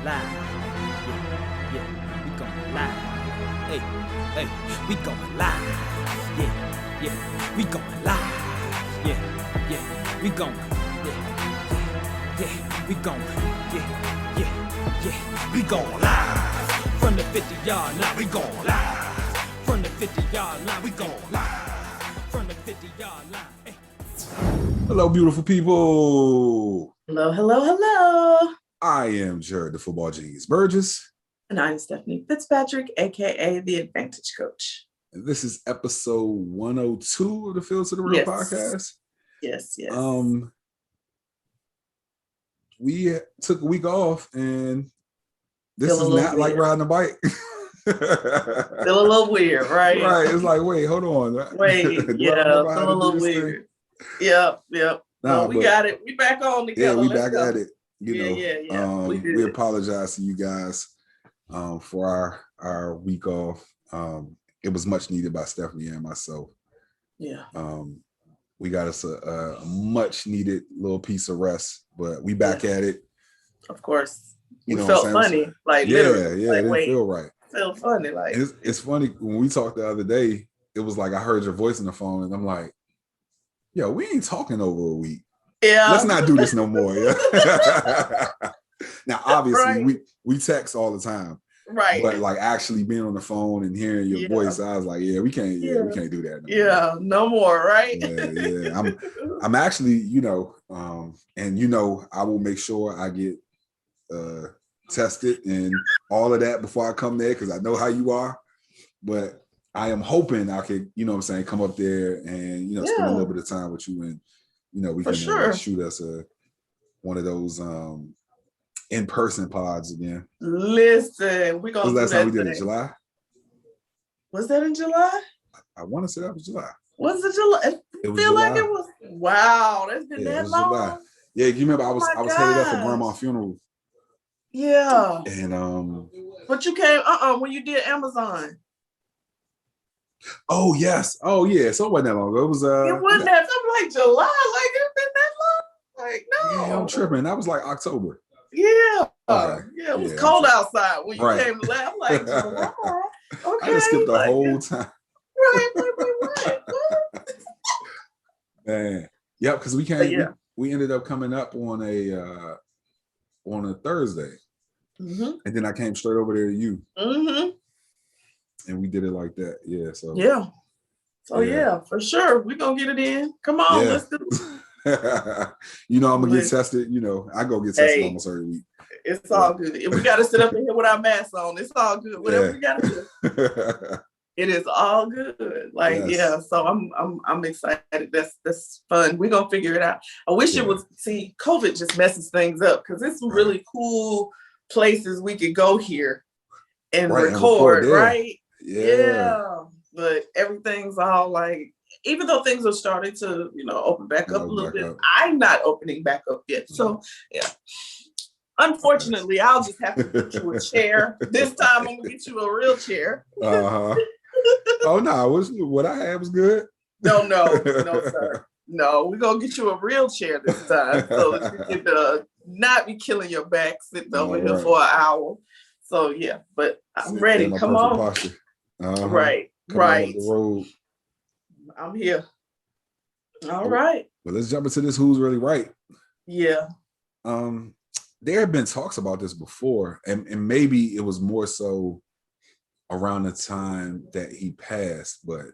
live. Yeah, yeah, we going live. Hey, hey, we going live. Yeah, yeah, we going live. Yeah, yeah, we going. Yeah, yeah, we going. Yeah, yeah, yeah, we going live. From the 50-yard line, we going live. From the 50-yard line, we going live. From the 50-yard line. Hey. Hello, beautiful people. Hello, hello, hello. I am Jarrett, the football genius Burgess. And I'm Stephanie Fitzpatrick, aka the Advantage Coach. And this is episode 102 of the Field to the Real podcast. Yes, yes. We took a week off, and this Feel is not like riding a bike. Feel a little weird, right? Right. It's like, wait, hold on. Wait, yeah, feel a little weird. Yep. No, we got it. We back on together. Yeah, we back at it. Yeah. We apologize to you guys for our week off. It was much needed by Stephanie and myself. Yeah. We got us a much needed little piece of rest, but we back at it. Of course. You know, felt funny. Like, literally. Yeah, like, it didn't feel right. Felt funny. Like, it's funny when we talked the other day, it was like I heard your voice on the phone, and I'm like, yo, we ain't talking over a week. Yeah. Let's not do this no more. Yeah. Now, obviously, right. we text all the time. Right. But like actually being on the phone and hearing your voice, I was like, we can't do that. No more, right? Yeah. I'm actually, and I will make sure I get tested and all of that before I come there, because I know how you are. But I am hoping I could, come up there and, spend a little bit of time with you, and, we can shoot us one of those in-person pods again. Listen, we're going to do that. Last time we did it in July? Was that in July? I want to say that was July. Was it July? It was July. Like it was. Wow, that's been that long. July. Yeah, you remember I was headed up for grandma's funeral. Yeah. And but you came when you did Amazon. Oh yes. Oh yeah. So it wasn't that long ago. It was it wasn't that. I'm like July. Like it's been that long. Like no. Yeah, I'm tripping. That was like October. Yeah. Okay. Yeah, it was cold outside when you came to laugh. Like, okay. I just skipped the whole time. Right. Man. Yep, because we came. Yeah. We ended up coming up on a Thursday. Mm-hmm. And then I came straight over there to you. Mm-hmm. And we did it like that. Yeah. So yeah, for sure. We're gonna get it in. Come on, let's do it. I'm gonna get tested. I go get tested almost every week. It's all good. If we gotta sit up in here with our masks on, it's all good. Whatever we gotta do. It is all good. Like, so I'm excited. That's fun. We're gonna figure it out. I wish it was COVID just messes things up, because it's some really cool places we could go here and record, right? Yeah. But everything's all like, even though things are starting to, open back up a little bit, I'm not opening back up yet. So, yeah. Unfortunately, I'll just have to get you a chair. This time, I'm going to get you a real chair. Uh-huh. Oh, no. What I had was good. No, sir. No, we're going to get you a real chair this time, so that you can not be killing your back sitting over here for an hour. So, yeah, but I'm ready. Come on. Uh-huh. Right. The road. I'm here. All right. Well, let's jump into this Who's Really Right. Yeah. There have been talks about this before, and maybe it was more so around the time that he passed, but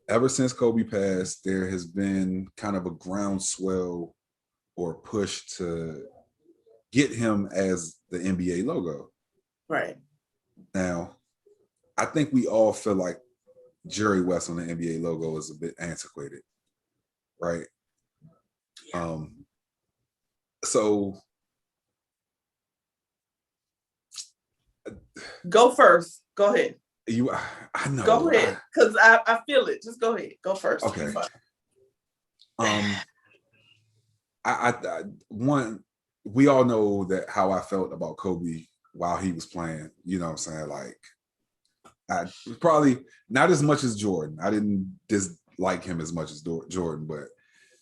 ever since Kobe passed, there has been kind of a groundswell or push to get him as the NBA logo. Right. Now, I think we all feel like Jerry West on the NBA logo is a bit antiquated, right? So go first. Go ahead. I know. Go ahead, because I feel it. Just go ahead. Go first. Okay. We all know that how I felt about Kobe while he was playing. You know what I'm saying? Like, I probably not as much as Jordan. I didn't dislike him as much as Jordan, but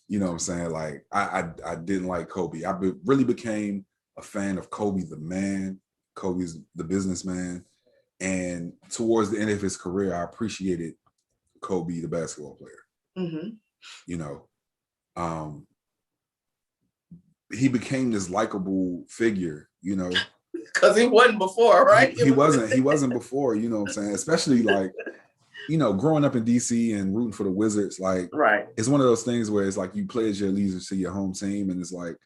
you know what I'm saying? Like, I didn't like Kobe. Really became a fan of Kobe the man Kobe's the businessman. And towards the end of his career, I appreciated Kobe, the basketball player. Mm-hmm. You know, he became this likable figure, you know. Because he wasn't before, right? He wasn't before, you know what I'm saying? Especially like, you know, growing up in DC and rooting for the Wizards, like, right. It's one of those things where it's like you pledge your allegiance to your home team, and it's like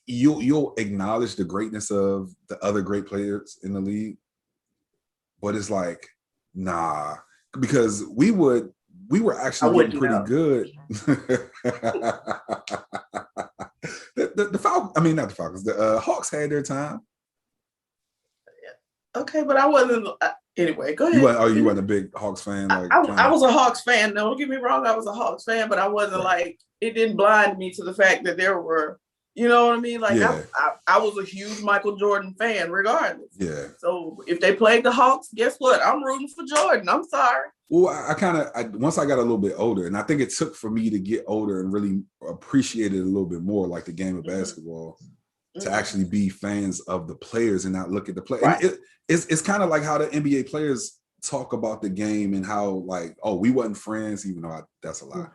you'll acknowledge the greatness of the other great players in the league, but it's like, nah, because we were actually getting pretty good. the Falcons, I mean, not the Falcons, the Hawks had their time. Okay, but I wasn't. Anyway, go ahead. You weren't a big Hawks fan? Like I was a Hawks fan. No, don't get me wrong. I was a Hawks fan, but I wasn't like, it didn't blind me to the fact that there were, you know what I mean? Like, yeah. I was a huge Michael Jordan fan regardless. Yeah. So if they played the Hawks, guess what? I'm rooting for Jordan. I'm sorry. Well, I once I got a little bit older, and I think it took for me to get older and really appreciate it a little bit more, like the game of basketball, to actually be fans of the players and not look at the play. Right. It's kind of like how the NBA players talk about the game and how, like, oh, we wasn't friends, even though that's a lie.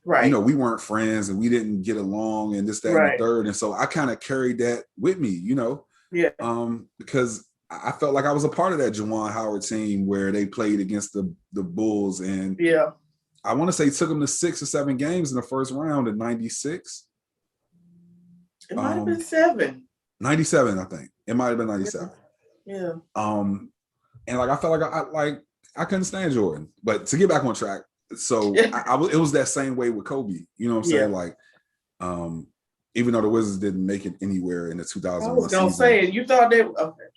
Right. You know, we weren't friends and we didn't get along and this, that, and the third. And so I kind of carried that with me, you know? Yeah. Because I felt like I was a part of that Juwan Howard team where they played against the Bulls. And I want to say took them to 6 or 7 games in the first round in 96. It might have been 7. 97, I think. It might have been 97. Yeah. And like I felt like I couldn't stand Jordan. But to get back on track, so it was that same way with Kobe. You know what I'm saying? Like, even though the Wizards didn't make it anywhere in the 2001 season. I was gonna say, you thought they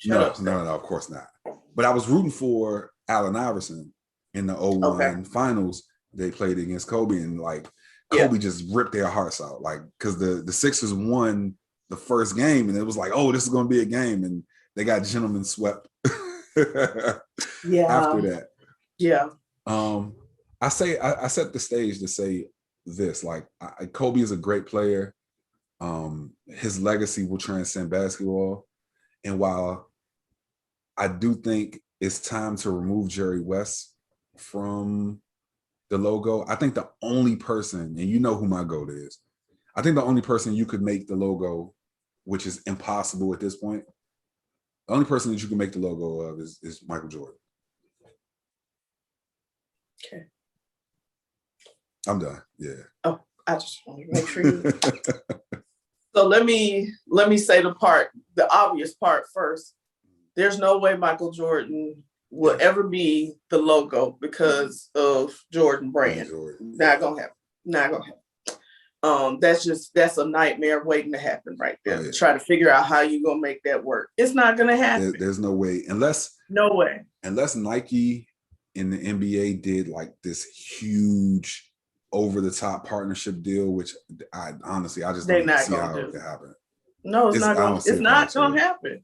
no, of course not. But I was rooting for Allen Iverson in the 01 finals. They played against Kobe, and like Kobe just ripped their hearts out. Like, because the Sixers won the first game, and it was like, oh, this is gonna be a game, and they got gentlemen swept. After that. Yeah. I set the stage to say this, like, Kobe is a great player. His legacy will transcend basketball. And while I do think it's time to remove Jerry West from the logo, I think the only person, and you know who my goal is, I think the only person you could make the logo, which is impossible at this point, the only person that you can make the logo of is Michael Jordan. Okay. I'm done. Yeah. Oh, I just want to make sure you. So let me say the obvious part first. There's no way Michael Jordan will ever be the logo because of Jordan brand. Not gonna happen. That's a nightmare waiting to happen right there. To try to figure out how you're gonna make that work. It's not gonna happen. There's no way unless Nike in the NBA did like this huge over the top partnership deal, which I honestly just don't see how it could happen. No, it's not gonna happen.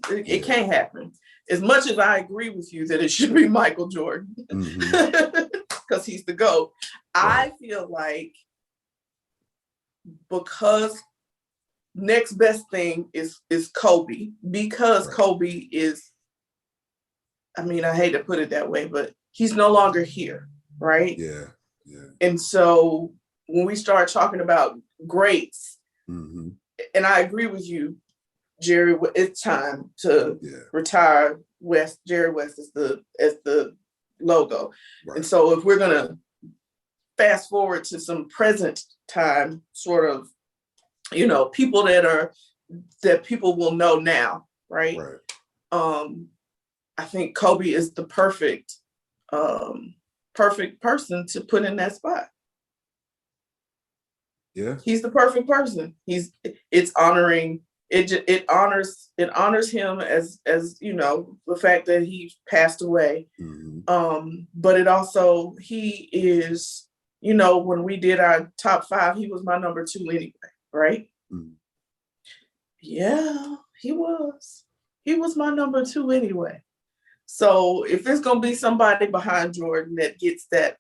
It can't happen. As much as I agree with you that it should be Michael Jordan because he's the GOAT, I feel like because next best thing is Kobe, because Kobe is, I mean, I hate to put it that way, but he's no longer here, right? Yeah. And so when we start talking about greats, and I agree with you, Jerry, it's time to retire Jerry West as the logo. Right. And so if we're gonna fast forward to some present time sort of, you know, people that people will know now, right? I think Kobe is the perfect person to put in that spot. Yeah. He's the perfect person. It honors him as you know, the fact that he passed away. But it also, he is, you know, when we did our top 5, he was my number 2 anyway, right? Yeah, he was my number 2 anyway. So if it's gonna be somebody behind Jordan that gets that,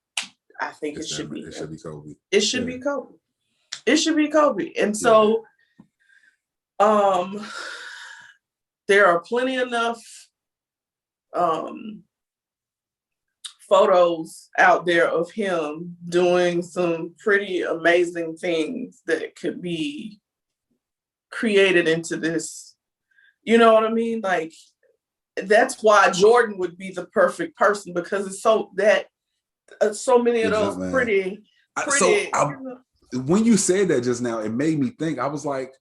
I think it should be Kobe. It should be Kobe. It should be Kobe. And so there are plenty enough photos out there of him doing some pretty amazing things that could be created into this. You know what I mean? Like, that's why Jordan would be the perfect person, because it's so many of those pretty. When you said that just now, it made me think. I was like,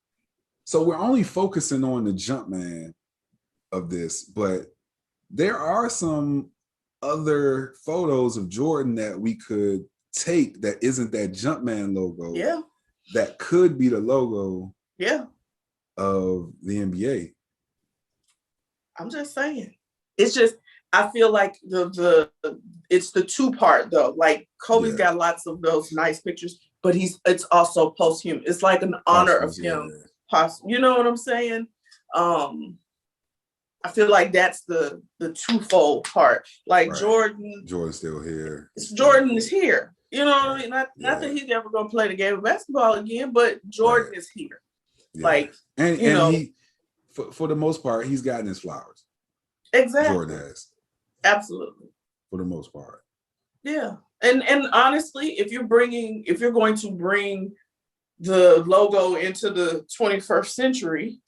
so we're only focusing on the jump man of this, but there are some other photos of Jordan that we could take that isn't that Jumpman logo. Yeah. That could be the logo. Yeah. Of the NBA. I'm just saying. It's just, I feel like it's the two part though. Like Kobe's got lots of those nice pictures, but it's also posthumous. It's like an honor of him. You know what I'm saying? I feel like that's the twofold part. Like Jordan's still here. Jordan is here. You know what I mean? Not that he's ever gonna play the game of basketball again, but Jordan is here. Yeah. Like, and he, for the most part, he's gotten his flowers. Exactly. Jordan has. Absolutely. For the most part. Yeah. And honestly, if you're going to bring the logo into the 21st century,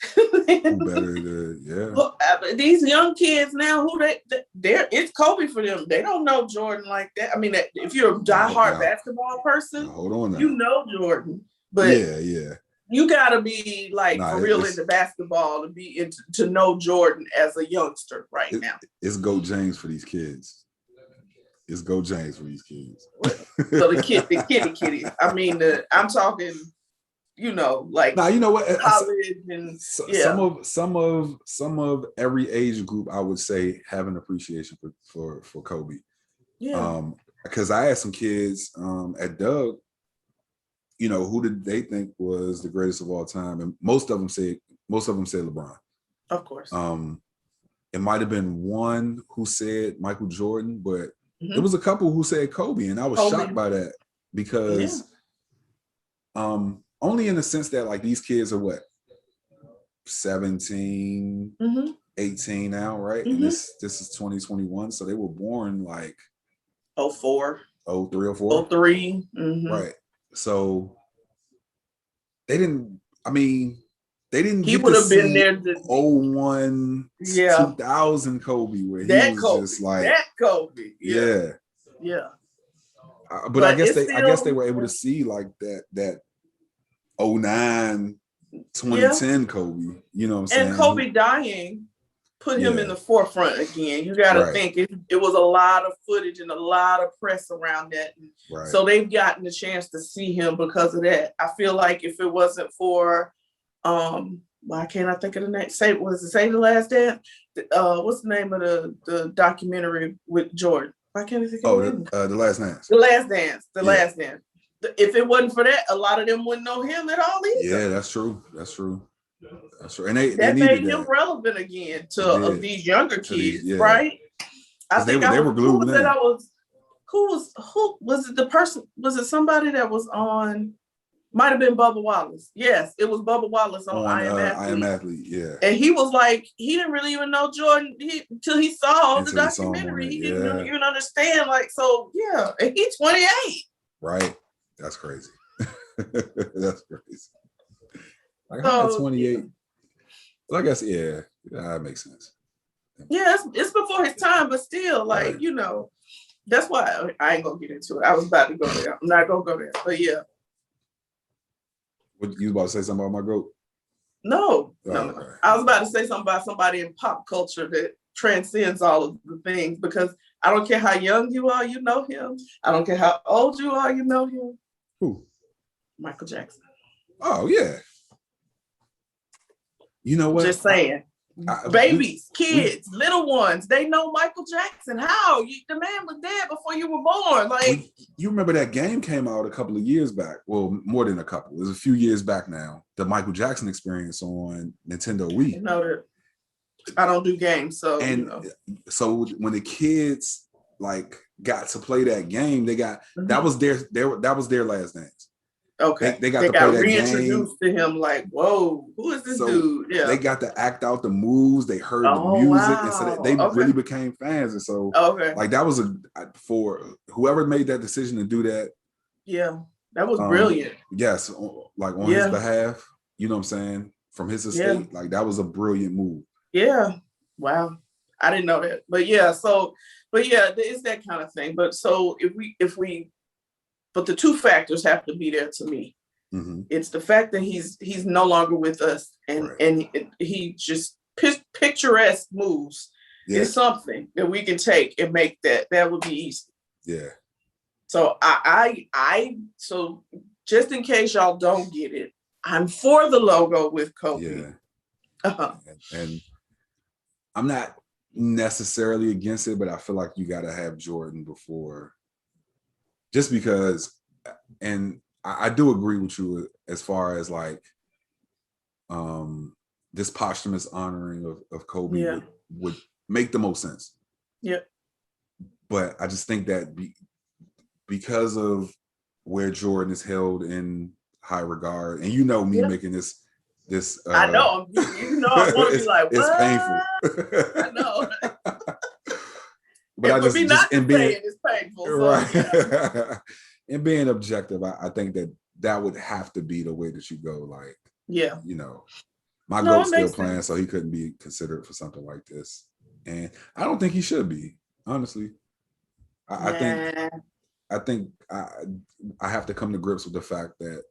these young kids now, it's Kobe for them. They don't know Jordan like that. I mean, if you're a diehard basketball person, hold on now. You know Jordan, but you gotta be like for real into basketball to know Jordan as a youngster now. It's Go James for these kids. It's Go James for these kids. So the kitty. I mean, I'm talking. You know, like now, you know what? College and some of every age group, I would say, have an appreciation for Kobe. Yeah. Because I asked some kids at Doug, you know, who did they think was the greatest of all time, and most of them said LeBron. Of course. It might have been one who said Michael Jordan, but there was a couple who said Kobe, and I was shocked by that because, only in the sense that like these kids are what 17, 18 now, right? And this is 2021, so they were born like 04, 03 or 4, 03, right? So they didn't. I mean, they didn't. He would have been there. 01, 2000 Kobe, where he was just like that Kobe. Yeah. But I guess they were able to see like that 09, 2010 Kobe. You know what I'm saying? And Kobe dying put him in the forefront again. You got to think it was a lot of footage and a lot of press around that. So they've gotten a chance to see him because of that. I feel like if it wasn't for, why can't I think of the name? Say The Last Dance? What's the name of the documentary with Jordan? Why can't I think of it? The Last Dance. The Last Dance. The Last Dance. If it wasn't for that, a lot of them wouldn't know him at all either. Yeah, that's true. And they made him relevant again to these younger kids, right? I think they were glued in. Who was it? The person, was it somebody that was on? Might have been Bubba Wallace. Yes, it was Bubba Wallace on I Am Athlete. Yeah. And he was like, he didn't really even know Jordan until he saw the documentary. He didn't even understand. Like, so yeah, and he's 28. Right. That's crazy. That's crazy. Like, how 28? Well, I guess, that makes sense. Yeah, it's before his time, but still, like, you know, that's why I ain't gonna get into it. I was about to go there. I'm not gonna go there, but yeah. What, you about to say something about my GOAT? No. I was about to say something about somebody in pop culture that transcends all of the things, because I don't care how young you are, you know him. I don't care how old you are, you know him. Who? Michael Jackson. Oh, yeah. You know what? Just saying. Babies, kids, little ones, they know Michael Jackson. How? The man was dead before you were born. Like, you remember that game came out a couple of years back. Well, more than a couple. It was a few years back now. The Michael Jackson Experience on Nintendo Wii. You know that I don't do games, so so when the kids like got to play that game, they got that was their last dance. Okay. They got to play that reintroduced game. to him like, whoa, who is this dude? Yeah. They got to act out the moves. They heard the music. Wow. And so they really became fans. And so like that was for whoever made that decision to do that. Yeah. That was brilliant. Yes. Like on his behalf, you know what I'm saying? From his estate, like that was a brilliant move. Yeah. Wow. I didn't know that. But yeah, it's that kind of thing. But so but the two factors have to be there to me. Mm-hmm. It's the fact that he's no longer with us, and he just picturesque moves is something that we can take and make that would be easy. Yeah. So so just in case y'all don't get it, I'm for the logo with Kobe. Yeah. And I'm not necessarily against it, but I feel like you got to have Jordan before. Just because, and I do agree with you as far as like this posthumous honoring of Kobe would make the most sense. Yeah. But I just think that because of where Jordan is held in high regard, and you know me making this I know I want to be like, what? It's painful. I know. But it would be not to say it is painful. So, right. And being objective, I think that would have to be the way that you go. Like, you know, my GOAT's still playing, sense. So he couldn't be considered for something like this. And I don't think he should be, honestly. I think I have to come to grips with the fact that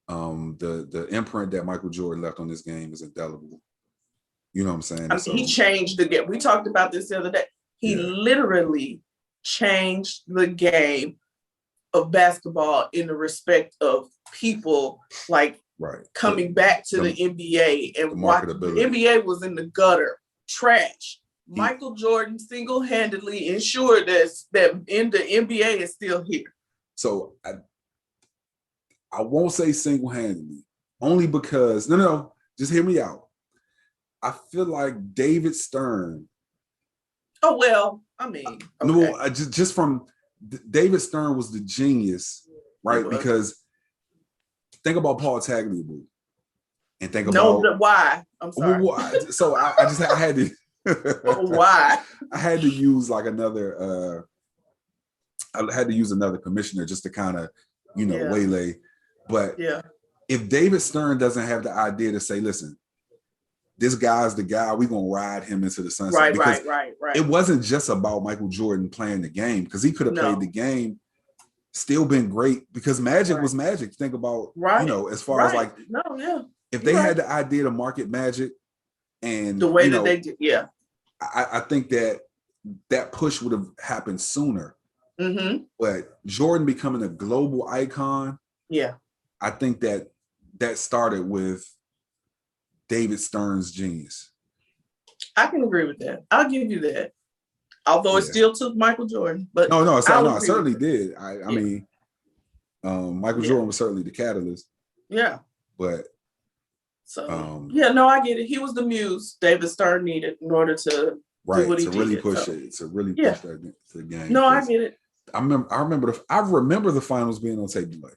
the imprint that Michael Jordan left on this game is indelible. You know what I'm saying? So, he changed the game. We talked about this the other day. He literally changed the game of basketball in the respect of people like coming back to the NBA and watching. The NBA was in the gutter, trash. Michael Jordan single-handedly ensured that in the NBA is still here. So I won't say single-handedly, only because no, just hear me out. I feel like David Stern. Oh, well, I mean. Okay. No, just from David Stern was the genius, right? Because think about Paul Tagliabue and think about. Why? I'm sorry. So I had to. Why? I had to use like another. I had to use another commissioner just to kind of, waylay. But if David Stern doesn't have the idea to say, listen, this guy's the guy, we're going to ride him into the sunset. Right. It wasn't just about Michael Jordan playing the game, because he could have played the game, still been great, because Magic was Magic. Think about, as far as like, if they had the idea to market Magic and the way that they did, I think that push would have happened sooner. Mm-hmm. But Jordan becoming a global icon, I think that started with David Stern's genius. I can agree with that. I'll give you that. Although it still took Michael Jordan, but no, I certainly did. I mean, Michael Jordan was certainly the catalyst. Yeah. But so I get it. He was the muse David Stern needed in order to do what he did. Really push it. To really push that to the game. No, I get it. I remember the finals being on tape delay.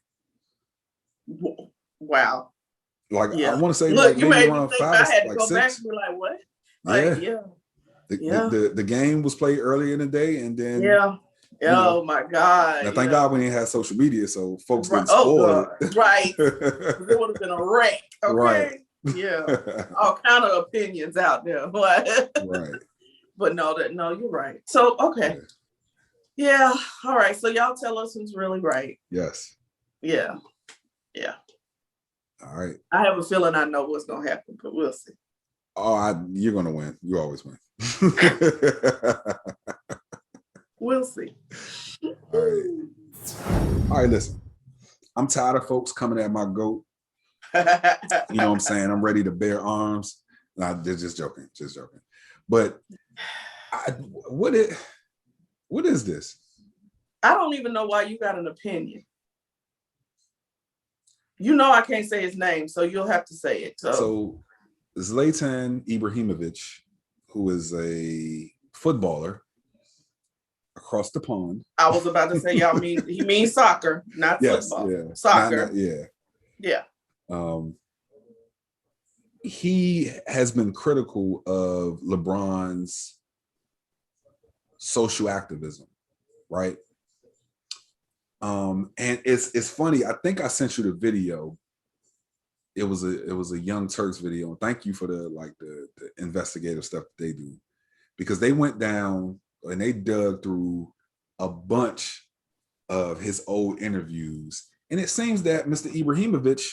Wow. Like I want to say, look, like you maybe made around me think 5, I had to like go 6. back and be like, what? Like, The game was played earlier in the day, and then oh my God. Now, thank God we didn't have social media, so folks didn't spoil it. Right. It would have been a wreck. Okay. Right. Yeah. All kind of opinions out there. Right. But no, you're right. So okay. Yeah. All right. So y'all tell us who's really right. Yes. Yeah. All right. I have a feeling I know what's gonna happen, but we'll see. Oh, you're gonna win. You always win. We'll see. All right. Listen, I'm tired of folks coming at my GOAT. You know what I'm saying? I'm ready to bear arms. Nah, they're just joking. But what is this? I don't even know why you got an opinion. You know I can't say his name, so you'll have to say it. So Zlatan Ibrahimovic, who is a footballer, across the pond. I was about to say, he means soccer, not football. Yeah. Soccer. Yeah. He has been critical of LeBron's social activism, right? And it's funny. I think I sent you the video. It was a Young Turks video. And thank you for the investigative stuff that they do, because they went down and they dug through a bunch of his old interviews, and it seems that Mr. Ibrahimovic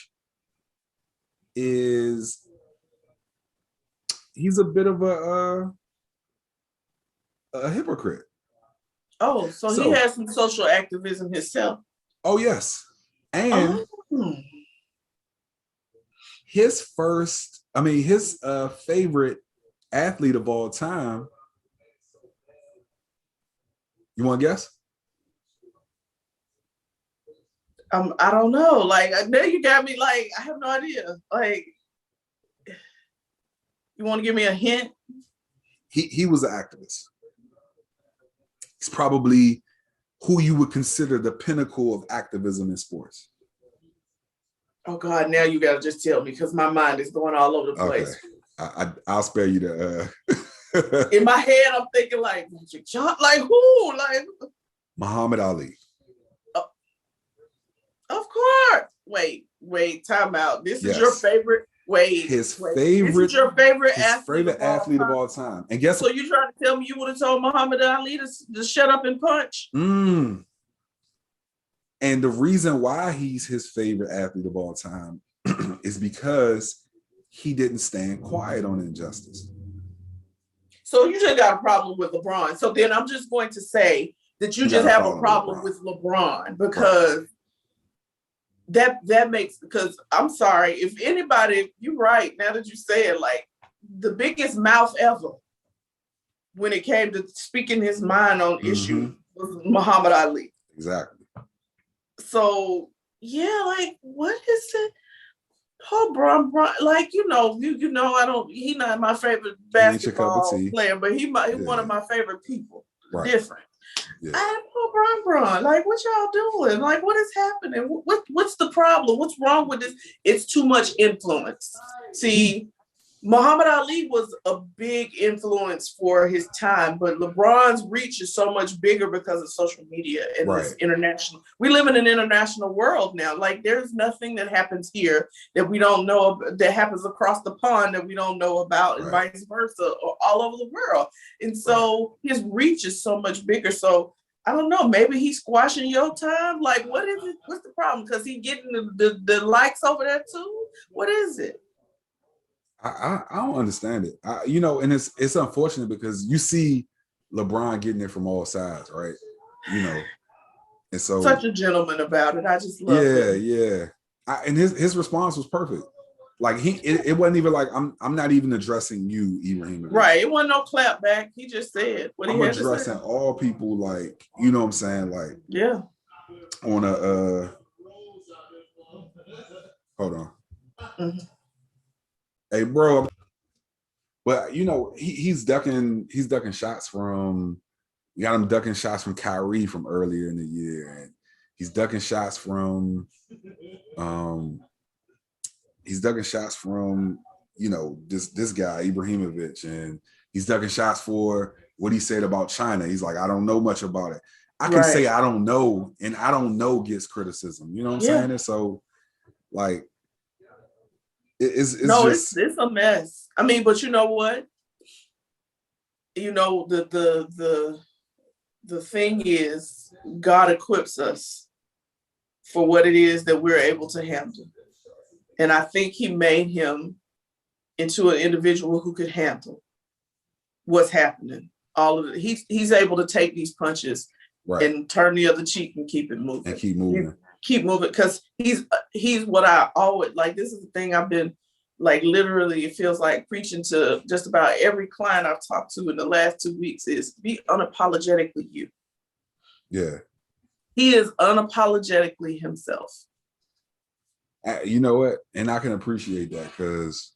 he's a bit of a hypocrite. Oh, so he has some social activism himself. Oh yes, and his favorite athlete of all time. You want to guess? I don't know. Like, now you got me. Like, I have no idea. Like, you want to give me a hint? He was an activist. He's probably who you would consider the pinnacle of activism in sports. Oh God! Now you gotta just tell me, because my mind is going all over the place. Okay. I'll spare you the. In my head, I'm thinking like Magic Johnson, like who? Like Muhammad Ali. Of course. Wait, time out. This is your favorite. His favorite. This is your favorite athlete of all time. And guess so you trying to tell me you would have told Muhammad Ali to shut up and punch? And the reason why he's his favorite athlete of all time is because he didn't stand quiet on injustice. So you just got a problem with LeBron. So then I'm just going to say that you just have a problem with LeBron, because that makes, because I'm sorry, if anybody, you're right, now that you say it, like the biggest mouth ever when it came to speaking his mind on issues was Muhammad Ali. Exactly. So yeah, like what is it? Paul Brown, like you know, I don't. He's not my favorite basketball player, but he's one of my favorite people. Right. Different. Yeah. I'm Paul Brown. Like what y'all doing? Like what is happening? What's the problem? What's wrong with this? It's too much influence. See, Muhammad Ali was a big influence for his time, but LeBron's reach is so much bigger because of social media and this international. We live in an international world now. Like there's nothing that happens here that we don't know, that happens across the pond that we don't know about, and vice versa, or all over the world. And so his reach is so much bigger. So I don't know, maybe he's squashing your time. Like what is it? What's the problem? Because he's getting the likes over there too. What is it? I don't understand it. And it's unfortunate because you see LeBron getting it from all sides, right? And so such a gentleman about it. I just love it. Yeah. And his response was perfect. Like it wasn't even like I'm not even addressing you, Ibrahimovic. Right. It wasn't no clap back. He just said what he had to say. I'm addressing all people, like, you know what I'm saying? Like, yeah. On a hold on. Mm-hmm. Hey, bro, but he's ducking shots from. You got him ducking shots from Kyrie from earlier in the year, and he's ducking shots from. He's ducking shots from this guy Ibrahimovic, and he's ducking shots for what he said about China. He's like, I don't know much about it. I can say I don't know, and I don't know gets criticism. You know what I'm saying? And so, like. It's a mess. I mean, but you know what? The thing is, God equips us for what it is that we're able to handle. And I think he made him into an individual who could handle what's happening. All of it. He's able to take these punches and turn the other cheek and keep it moving. And keep moving. Keep moving, because he's what I always like. This is the thing I've been like, literally, it feels like preaching to just about every client I've talked to in the last 2 weeks is be unapologetically you. Yeah. He is unapologetically himself. You know what? And I can appreciate that because,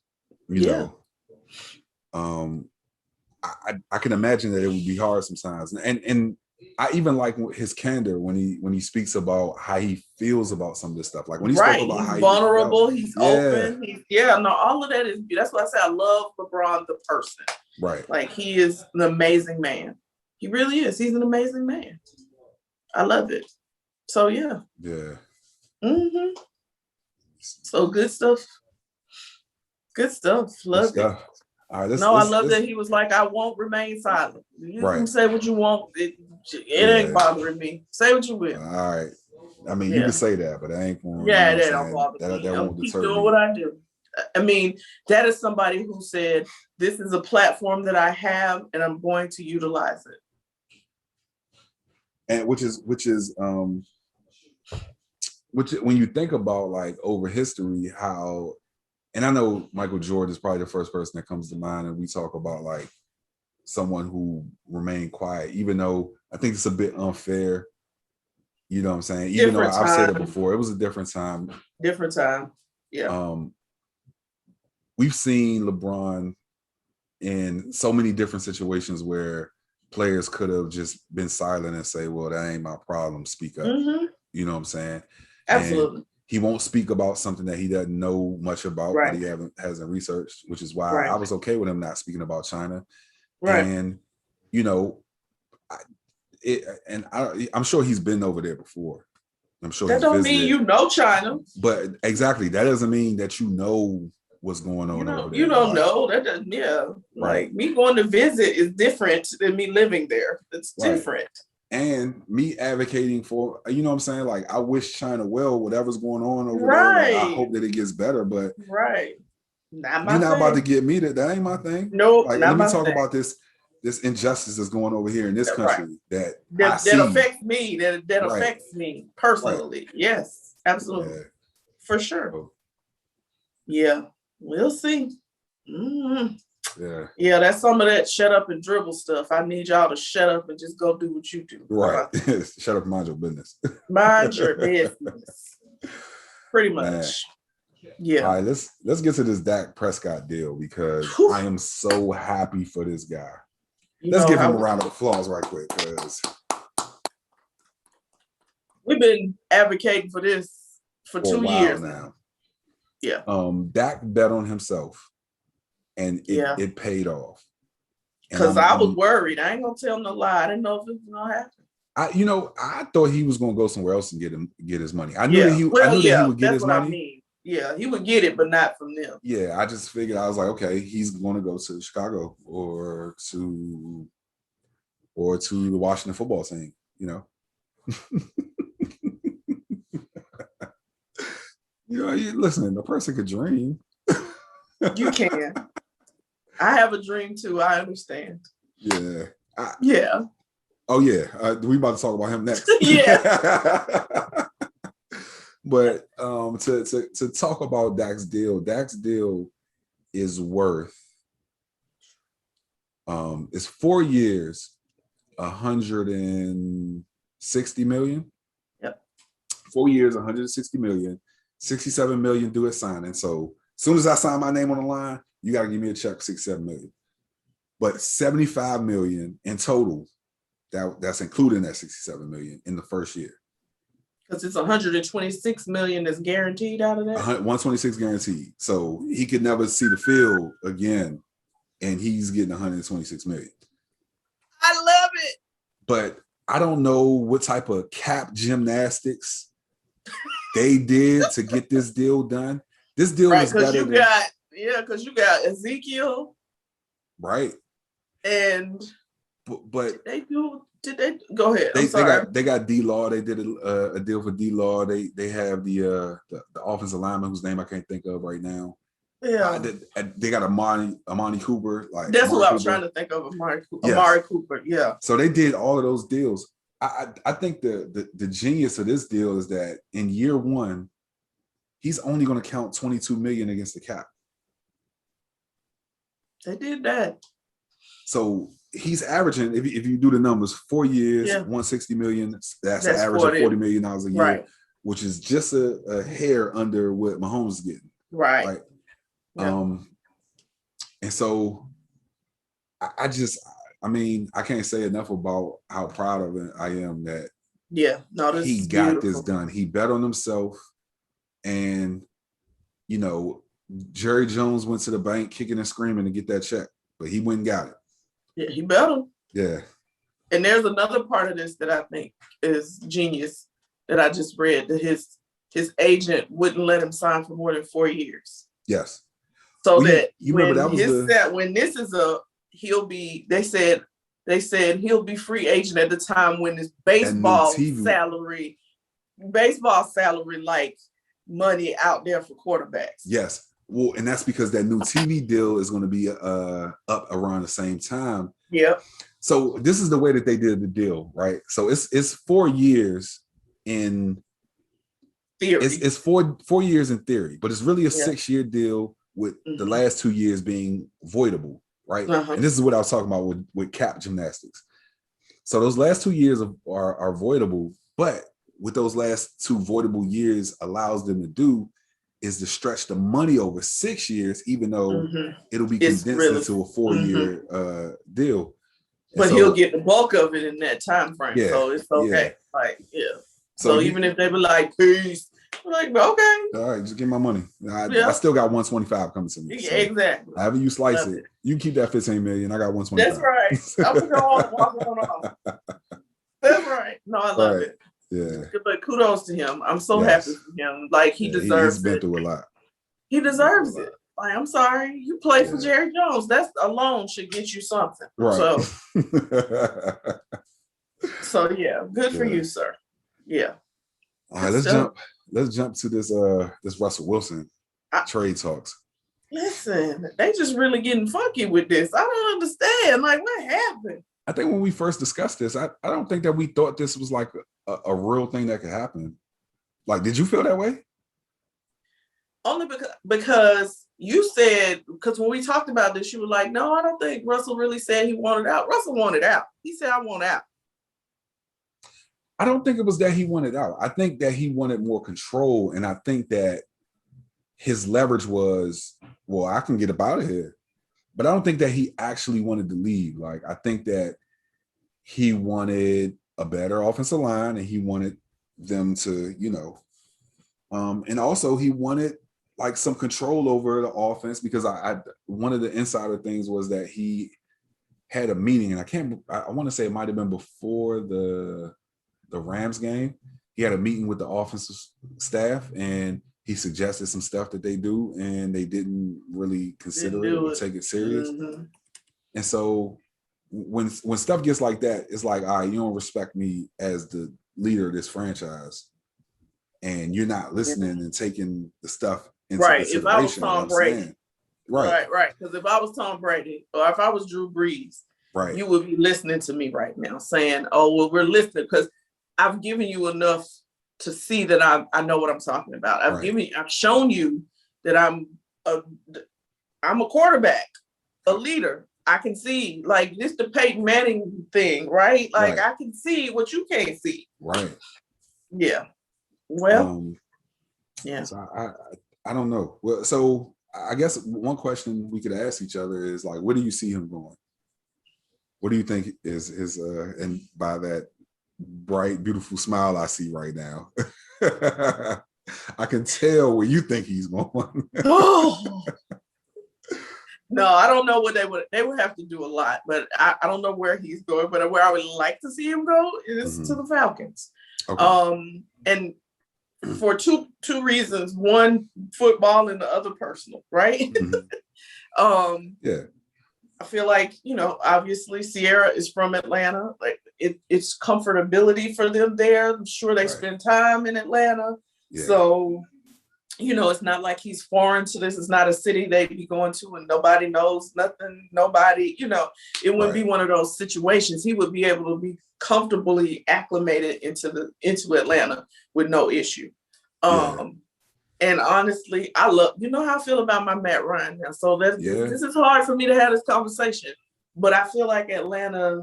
I can imagine that it would be hard sometimes. And I even like his candor when he speaks about how he feels about some of this stuff. Like when he spoke about he's how vulnerable, he's open. All of that is. That's why I say I love LeBron the person. Right. Like he is an amazing man. He really is. He's an amazing man. I love it. So yeah. Yeah. Mm-hmm. So good stuff. Good stuff. Love it. All right, I love that he was like, I won't remain silent. You can say what you want. It ain't bothering me. Say what you will. All right. I mean, you can say that, but I ain't going. Yeah, that don't bother me. That won't keep deter doing me. what I do. I mean, that is somebody who said, "This is a platform that I have, and I'm going to utilize it." And which when you think about like over history, how, and I know Michael Jordan is probably the first person that comes to mind, and we talk about like someone who remained quiet, even though I think it's a bit unfair. You know what I'm saying? Even though I've said it before, it was a different time. Different time. Yeah. We've seen LeBron in so many different situations where players could have just been silent and say, well, that ain't my problem. Speak up. Mm-hmm. You know what I'm saying? Absolutely. And he won't speak about something that he doesn't know much about, that he hasn't researched, which is why I was okay with him not speaking about China. Right. And, you know, I'm sure he's been over there before. I'm sure that don't mean you know China. But exactly, that doesn't mean that you know what's going on over there. You don't know. That doesn't, Right. Like me going to visit is different than me living there. It's different. And me advocating for, you know what I'm saying? Like, I wish China well, whatever's going on over there. Like, I hope that it gets better, but you're not about to get me that ain't my thing. Nope. Like, let me talk about this injustice that's going over here in this country that affects me, that affects me personally. Right. Yes, absolutely. Yeah. For sure. Yeah, we'll see. Mm-hmm. Yeah, that's some of that shut up and dribble stuff. I need y'all to shut up and just go do what you do. Right. Shut up and mind your business. Mind your business. Pretty much. Man. Yeah. All right, let's get to this Dak Prescott deal, because I am so happy for this guy. Let's give him a round of applause right quick, because we've been advocating for this for 2 years now. Yeah. Dak bet on himself, and it paid off. Because I was worried. I ain't gonna tell no lie. I didn't know if it was gonna happen. I thought he was gonna go somewhere else and get his money. I knew that he would get his money. I mean. Yeah, he would get it, but not from them. Yeah, I just figured, I was like, okay, he's going to go to Chicago or to the Washington football team, you know. Listen, the person could dream. You can. I have a dream too. I understand. Yeah. Yeah. Oh yeah. We about to talk about him next. Yeah. But to talk about Dak's deal is worth it's 4 years, 160 million. Yep. 4 years, 160 million, 67 million due at signing. So as soon as I sign my name on the line, you got to give me a check for 67 million. But 75 million in total, that's including that 67 million in the first year. Because it's 126 million that's guaranteed out of that. 126 guaranteed. So he could never see the field again, and he's getting 126 million. I love it. But I don't know what type of cap gymnastics they did to get this deal done. This deal is better because you got Ezekiel. Right. And but did they go ahead? They got D-Law. They did a deal for D-Law. They have the offensive lineman whose name I can't think of right now. Yeah. They got Amani Cooper. That's who I was trying to think of. Amari Cooper. Yeah. So they did all of those deals. I think the genius of this deal is that in year one, he's only going to count 22 million against the cap. They did that. So he's averaging, if you do the numbers, 4 years, 160 million. That's an average of $40 million a year, right, which is just a hair under what Mahomes is getting. Right. And so I I mean, I can't say enough about how proud of it I am that this he got beautiful. this done. He bet on himself, and you know, Jerry Jones went to the bank kicking and screaming to get that check, but he went and got it. Yeah, he bet him. Yeah. And there's another part of this that I think is genius that I just read, that his agent wouldn't let him sign for more than 4 years. Yes. So well, that you when remember that was when this is they said he'll be free agent at the time when his baseball salary like money out there for quarterbacks. Yes. Well, and that's because that new TV deal is going to be up around the same time. Yep. So this is the way that they did the deal, right? So it's 4 years in theory. It's 4 years in theory, but it's really a 6-year deal with the last 2 years being voidable, right? And this is what I was talking about with cap gymnastics. So those last 2 years are voidable, but what those last 2 voidable years allows them to do is to stretch the money over 6 years, even though it'll be condensed into a 4-year deal. But so, he'll get the bulk of it in that time frame. Yeah, so it's okay. Yeah. Like, yeah. So even if they were like, peace, I'm like, okay. All right, just give my money. I still got 125 coming to me. So exactly. However you slice it, you keep that 15 million. I got 125. That's right. I'm going. That's right. No, I love it. Yeah. But kudos to him. I'm so happy for him. Like he deserves it. He's been through a lot. He deserves it. Like, I'm sorry, you play for Jerry Jones. That alone should get you something. Right. So yeah, good for you, sir. Yeah. All right, let's jump to this Russell Wilson trade talks. Listen, they just really getting funky with this. I don't understand. Like, what happened? I think when we first discussed this, I don't think that we thought this was like a real thing that could happen. Like, did you feel that way? Only because you said, because when we talked about this, you were like, no, I don't think Russell really said he wanted out. Russell wanted out. He said, I want out. I don't think it was that he wanted out. I think that he wanted more control. And I think that his leverage was, well, I can get up out of here. But I don't think that he actually wanted to leave. Like, I think that he wanted a better offensive line and he wanted them to, and also he wanted like some control over the offense, because I one of the insider things was that he had a meeting, and I want to say it might have been before the Rams game. He had a meeting with the offensive staff and he suggested some stuff that they do, and they didn't really consider it or take it serious. And so when stuff gets like that, it's like, all right, you don't respect me as the leader of this franchise, and you're not listening and taking the stuff into consideration. If I was Tom Brady, right. Because if I was Tom Brady or if I was Drew Brees, you would be listening to me right now, saying, "Oh, well, we're listening because I've given you enough to see that I know what I'm talking about. I've shown you that I'm a quarterback, a leader. I can see, like, this the Peyton Manning thing, right? Like, I can see what you can't see. Right. Yeah. Well, yeah. So I don't know. Well, so I guess one question we could ask each other is, like, where do you see him going? What do you think is his and by that bright, beautiful smile I see right now, I can tell where you think he's going. No, I don't know what they would have to do a lot, but I don't know where he's going. But where I would like to see him go is to the Falcons. Okay. And for two reasons: one, football, and the other, personal. Right? Yeah. I feel like, obviously Sierra is from Atlanta. Like, it's comfortability for them there. I'm sure they spend time in Atlanta. Yeah. So, it's not like he's foreign to this. It's not a city they'd be going to and nobody knows nothing. Nobody, it wouldn't be one of those situations. He would be able to be comfortably acclimated into Atlanta with no issue. And honestly, I love, how I feel about my Matt Ryan now. So this is hard for me to have this conversation, but I feel like Atlanta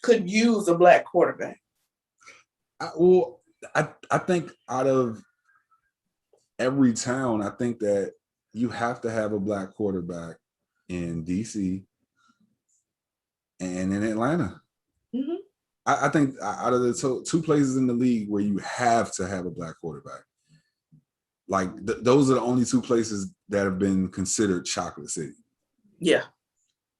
could use a black quarterback. I think out of every town, I think that you have to have a black quarterback in DC, and in Atlanta. Mm-hmm. I think out of the two places in the league where you have to have a black quarterback, like those are the only two places that have been considered chocolate city. Yeah.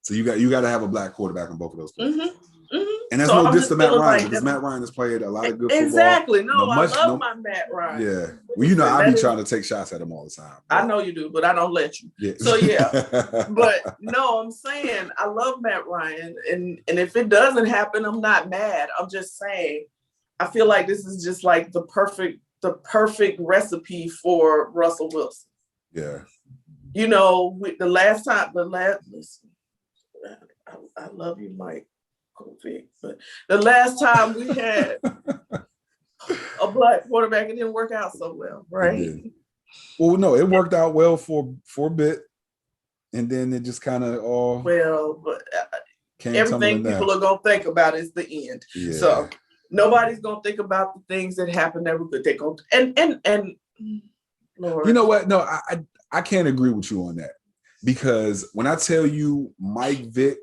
So you got to have a black quarterback in both of those places. Mm-hmm. Mm-hmm. And that's so no diss to Matt Ryan, because Matt Ryan has played a lot of good football. Exactly. No, I love my Matt Ryan. Yeah. Well, you know, I be trying to take shots at him all the time. I know you do, but I don't let you. Yeah. So yeah. But no, I'm saying I love Matt Ryan. And if it doesn't happen, I'm not mad. I'm just saying I feel like this is just like the perfect recipe for Russell Wilson. Yeah. You know, listen, I love you, Mike. But the last time we had a black quarterback, it didn't work out so well, right? Well, no, it worked out well for a bit, and then it just kind of all but everything people are gonna think about is the end. Yeah. So nobody's gonna think about the things that happened that were good. They're gonna and Lord. You know what? No, I can't agree with you on that, because when I tell you Mike Vick.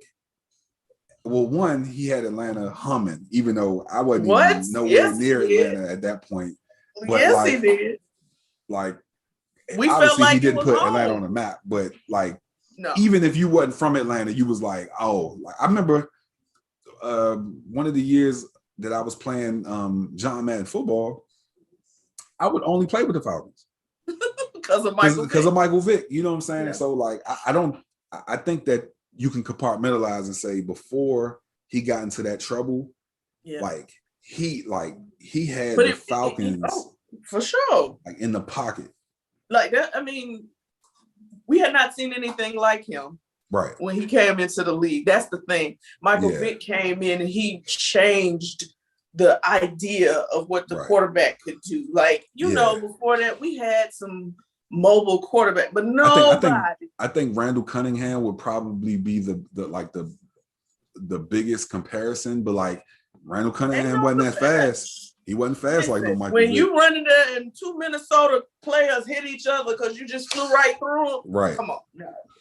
Well, one, he had Atlanta humming, even though I wasn't even nowhere near Atlanta at that point. But yes, he did. Like, we obviously felt like he didn't put home. Atlanta on the map, but like, even if you wasn't from Atlanta, you was like, oh, like, I remember one of the years that I was playing John Madden football, I would only play with the Falcons because of Michael Vick. You know what I'm saying? Yeah. So like, I think that you can compartmentalize and say before he got into that trouble, like he had the Falcons for sure, like in the pocket. Like that, I mean, we had not seen anything like him right when he came into the league. That's the thing. Michael Vick came in and he changed the idea of what the quarterback could do. Like, you know, before that we had some mobile quarterback, but nobody. I think Randall Cunningham would probably be the biggest comparison, but like Randall Cunningham wasn't that fast. He wasn't fast like no Michael. When you run in there and two Minnesota players hit each other because you just flew right through them. Right. Come on.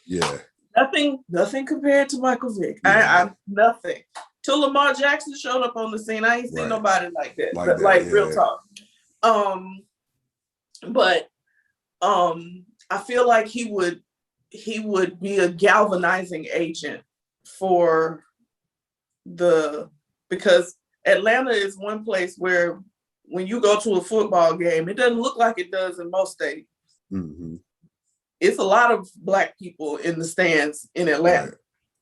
Yeah. Nothing compared to Michael Vick. Yeah. Nothing. Till Lamar Jackson showed up on the scene, I ain't seen nobody like that. Like real talk. But I feel like he would be a galvanizing agent because Atlanta is one place where when you go to a football game, it doesn't look like it does in most stadiums. Mm-hmm. It's a lot of Black people in the stands in Atlanta. Right.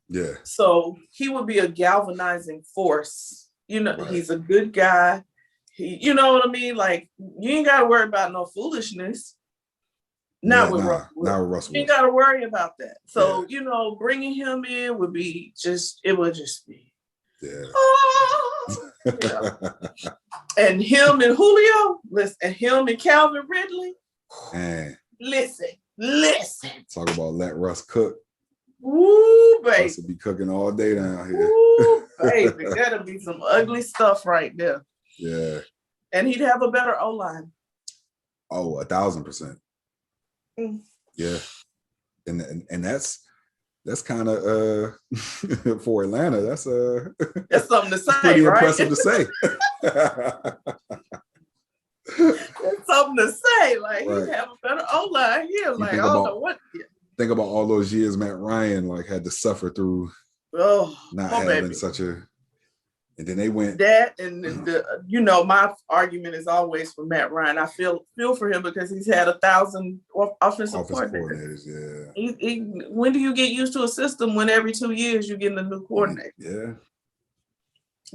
Yeah. So he would be a galvanizing force. You know, he's a good guy. You know what I mean? Like, you ain't got to worry about no foolishness. Not with Russell. You ain't got to worry about that. So, you know, bringing him in would be it would just be. Yeah. You know? And him and Julio, listen, and him and Calvin Ridley. Man. Listen. Talk about let Russ cook. Woo, baby. Russ will be cooking all day down here. Woo, baby. That'll be some ugly stuff right there. Yeah. And he'd have a better O-line. Oh, 1,000%. Yeah. And that's kind of for Atlanta. That's something to say. Pretty right? impressive to say. That's something to say. Like he'd have a better O-line here. Like I don't know what. Think about all those years Matt Ryan like had to suffer through not having such a. And then they went that, and you know, my argument is always for Matt Ryan. I feel for him because he's had 1,000 offensive coordinators. Yeah. When do you get used to a system when every 2 years you get a new coordinator? Yeah.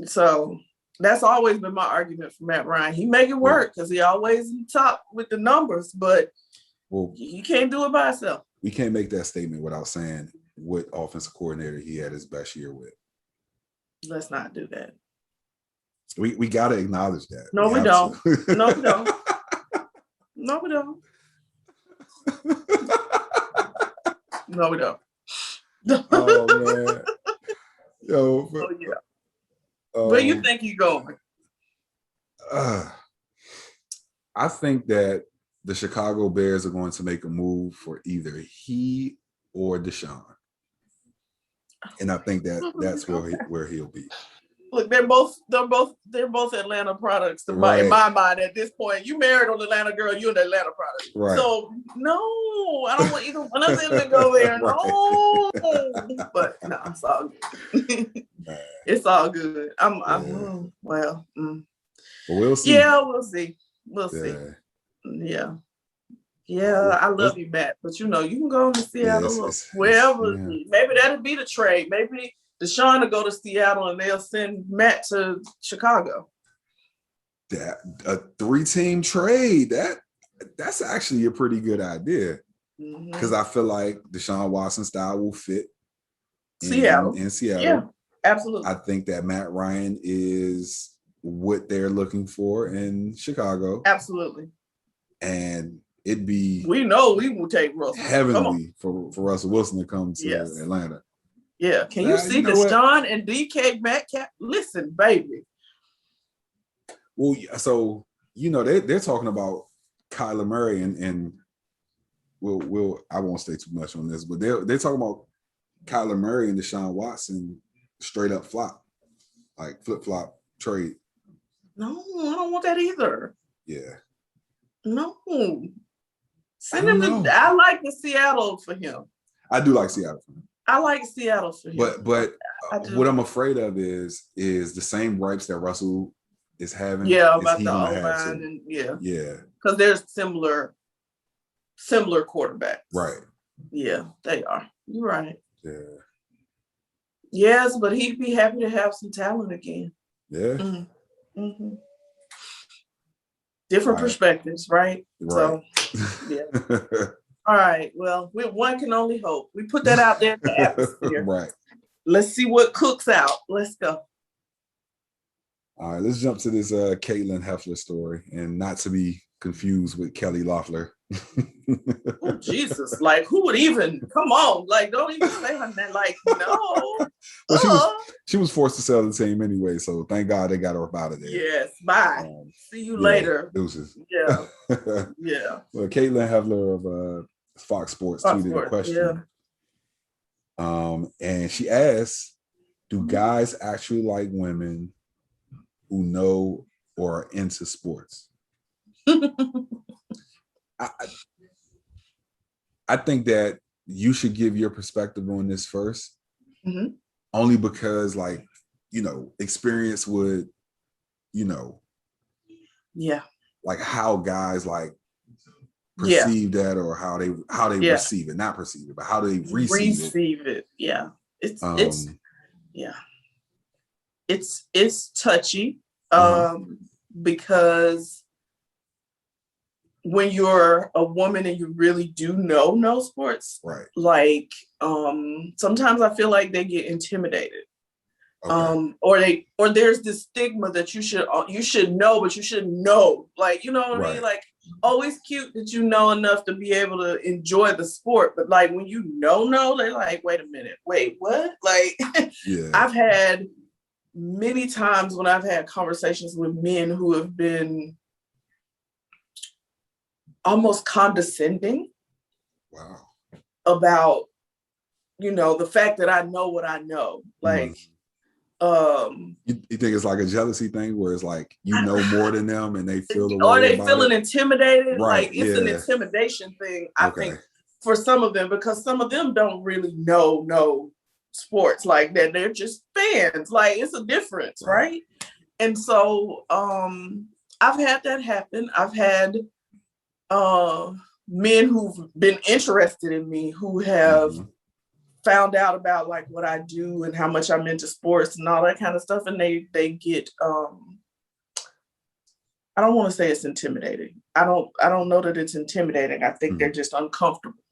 So that's always been my argument for Matt Ryan. He make it work because he always on top with the numbers, but you can't do it by himself. We can't make that statement without saying what offensive coordinator he had his best year with. Let's not do that. We got to acknowledge that. No, we don't. No, we don't. No, we don't. No, we don't. Oh, man. Yo. Where you think you're going? I think that the Chicago Bears are going to make a move for either he or Deshaun. And I think that's where he'll be. Look, they're both Atlanta products. In my mind, at this point, you married an Atlanta girl, you're an Atlanta product. Right. So no, I don't want either one of them to go there. No, but no, it's all good. It's all good. Well, we'll see. Yeah, we'll see. We'll see. Yeah. I love you, Matt, but you can go to Seattle, wherever. Maybe that'll be the trade. Maybe Deshaun will go to Seattle and they'll send Matt to Chicago. That a 3-team trade. That's actually a pretty good idea. Because I feel like Deshaun Watson style will fit in Seattle. Yeah, absolutely. I think that Matt Ryan is what they're looking for in Chicago. Absolutely. And it'd be we know we will take Russell. Heavenly for Russell Wilson to come to Atlanta. Yeah. Can you see Deshaun and DK Metcalf? Listen, baby. Well, so they're talking about Kyler Murray and we'll I won't stay too much on this, but they're talking about Kyler Murray and Deshaun Watson straight up flop, like flip-flop trade. No, I don't want that either. Yeah. No. Send him to I like the Seattle for him. I do like Seattle for him. I like Seattle for him. But what I'm afraid of is the same gripes that Russell is having. Yeah, about the O-line and yeah. Because there's similar quarterbacks. Right. Yeah, they are. You're right. Yeah. Yes, but he'd be happy to have some talent again. Yeah. Mm-hmm. Different perspectives, right? So, yeah. All right. Well, one can only hope. We put that out there in the atmosphere. Right. Let's see what cooks out. Let's go. All right. Let's jump to this Katelynn Heffler story, and not to be confused with Kelly Loeffler. Oh, Jesus. Like, who would even come on? Like, don't even say her name. Like, no. Well, she was forced to sell the team anyway, so thank God they got her up out of there. Yes. Bye. See you later. Deuces. Yeah. Yeah. Well, Katelynn Heffler of Fox Sports tweeted a question. Yeah. And she asked, do guys actually like women who know or are into sports? I think that you should give your perspective on this first, only because, like, experience would, like how guys like perceive that, or how they receive it, not perceive it, but how they receive it. Yeah, it's touchy, because when you're a woman and you really do know sports, right? Like, sometimes I feel like they get intimidated, or there's this stigma that you should know, but you shouldn't know. Like, you know what I mean? Like, always cute that you know enough to be able to enjoy the sport, but like when you know, they're like, wait a minute, wait, what? Like, I've had many times when I've had conversations with men who have been almost condescending about, the fact that I know what I know. Like, you think it's like a jealousy thing where it's like, know more than them and they feel the way, or they feeling intimidated. Right. Like, it's an intimidation thing, I think, for some of them, because some of them don't really know sports like that. They're just fans. Like, it's a difference, right? And so I've had that happen. I've had men who've been interested in me who have found out about like what I do and how much I'm into sports and all that kind of stuff, and they get I don't want to say it's intimidating. I don't know that it's intimidating. I think they're just uncomfortable.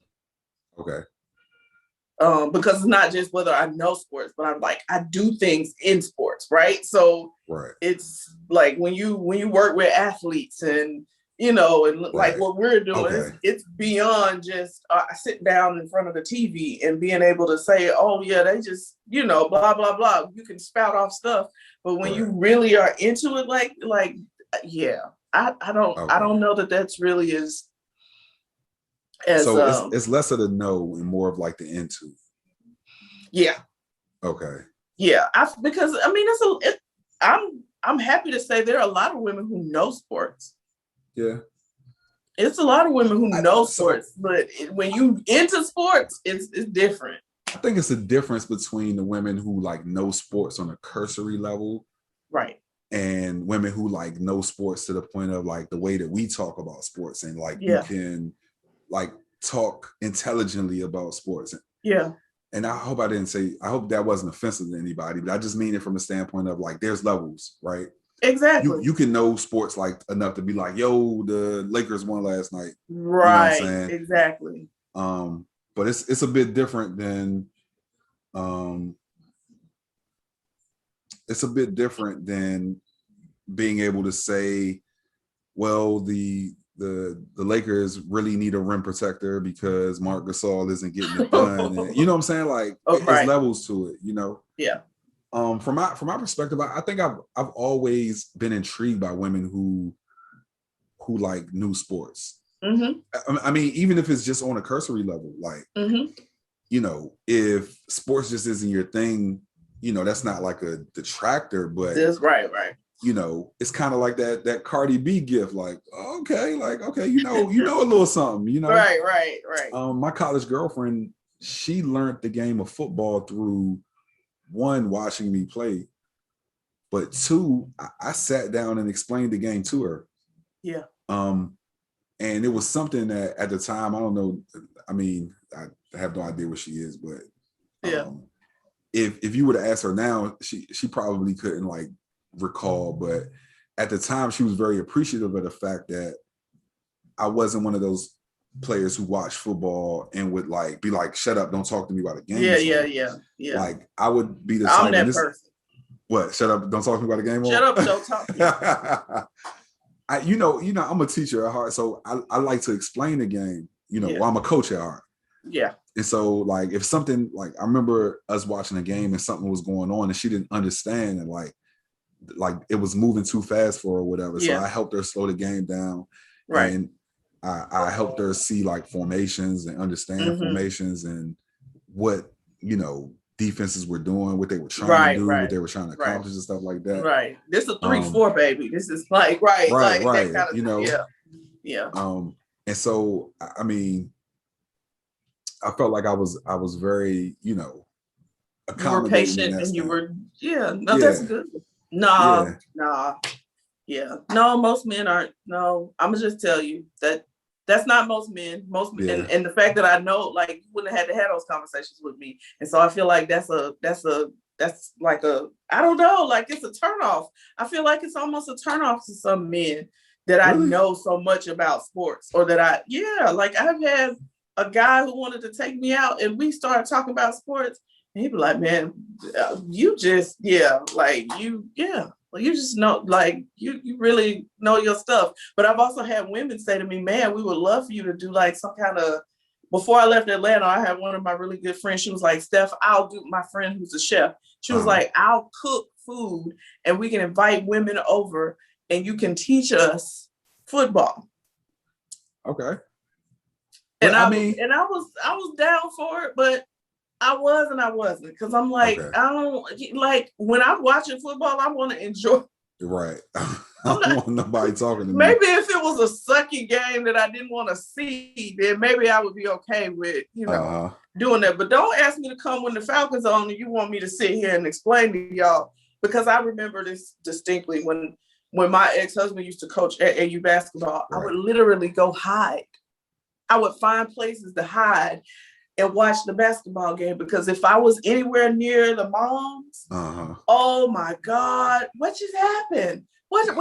Okay. Because it's not just whether I know sports, but I'm like, I do things in sports, right? So it's like when you work with athletes and like what we're doing, it's beyond just sitting down in front of the TV and being able to say, oh yeah, they just, blah, blah, blah. You can spout off stuff. But when you really are into it, I don't know that that's really as so it's less of the know and more of like the into. Yeah. Okay. Yeah, because I mean, I'm happy to say there are a lot of women who know sports. Yeah. It's a lot of women who know sports, but when you into sports, it's different. I think it's a difference between the women who like know sports on a cursory level, right, and women who like know sports to the point of like the way that we talk about sports, and like you can like talk intelligently about sports. Yeah. And I hope that wasn't offensive to anybody, but I just mean it from the standpoint of like there's levels, right? Exactly. You can know sports like enough to be like, yo, the Lakers won last night. Right. You know what I'm saying? Exactly. But it's a bit different than being able to say, well, the Lakers really need a rim protector because Marc Gasol isn't getting it done. And, you know what I'm saying? Like there's levels to it, you know? Yeah. From my perspective, I think I've always been intrigued by women who like new sports. Mm-hmm. I mean, even if it's just on a cursory level, like, you know, if sports just isn't your thing, you know, that's not like a detractor, but that's right. You know, it's kind of like that Cardi B gift, like, okay, you know a little something, you know. Right. My college girlfriend, she learned the game of football through, one, watching me play, but two, I sat down and explained the game to her. Yeah. And it was something that at the time, I don't know, I mean, I have no idea what she is, but if you were to ask her now, she probably couldn't like recall, but at the time she was very appreciative of the fact that I wasn't one of those players who watched football and would like be like, shut up, don't talk to me about a game. Yeah. Like I would be the I'm that person. What? Shut up, don't talk to me about a game. Shut up, don't talk to me. You know, I'm a teacher at heart, so I like to explain the game. You know, well, I'm a coach at heart. Yeah. And so, like, if something, like, I remember us watching a game and something was going on and she didn't understand, and like it was moving too fast for her or whatever. So I helped her slow the game down. Right. And I helped her see like formations and understand formations and what, you know, defenses were doing, what they were trying to do, what they were trying to accomplish and stuff like that. Right. This is a 3-4, baby. This is like, right. That kind of, you know, yeah. And so, I mean, I felt like I was very, you know, accommodating. You were patient and you were, that's good. Nah. Yeah. No, most men aren't. No, I'm gonna just tell you that's not most men. And the fact that I know, like, you wouldn't have had to have those conversations with me. And so I feel like that's like a, I don't know, like it's a turnoff. I feel like it's almost a turnoff to some men that I know so much about sports, or that like I've had a guy who wanted to take me out and we started talking about sports, and he'd be like, man, you just, you just know, like, you really know your stuff. But I've also had women say to me, man, we would love for you to do like some kind of, before I left Atlanta, I had one of my really good friends. She was like, Steph, my friend who's a chef. She was like, I'll cook food and we can invite women over and you can teach us football. Okay. And I was down for it, but I was and I wasn't, because I'm like, I don't like, when I'm watching football, I want to enjoy. Right. I don't want nobody talking to me. Maybe if it was a sucky game that I didn't want to see, then maybe I would be okay with, doing that. But don't ask me to come when the Falcons are on and you want me to sit here and explain to y'all, because I remember this distinctly when my ex-husband used to coach at AU basketball. I would literally go hide. I would find places to hide and watch the basketball game, because if I was anywhere near the moms, oh my God, what just happened? Tell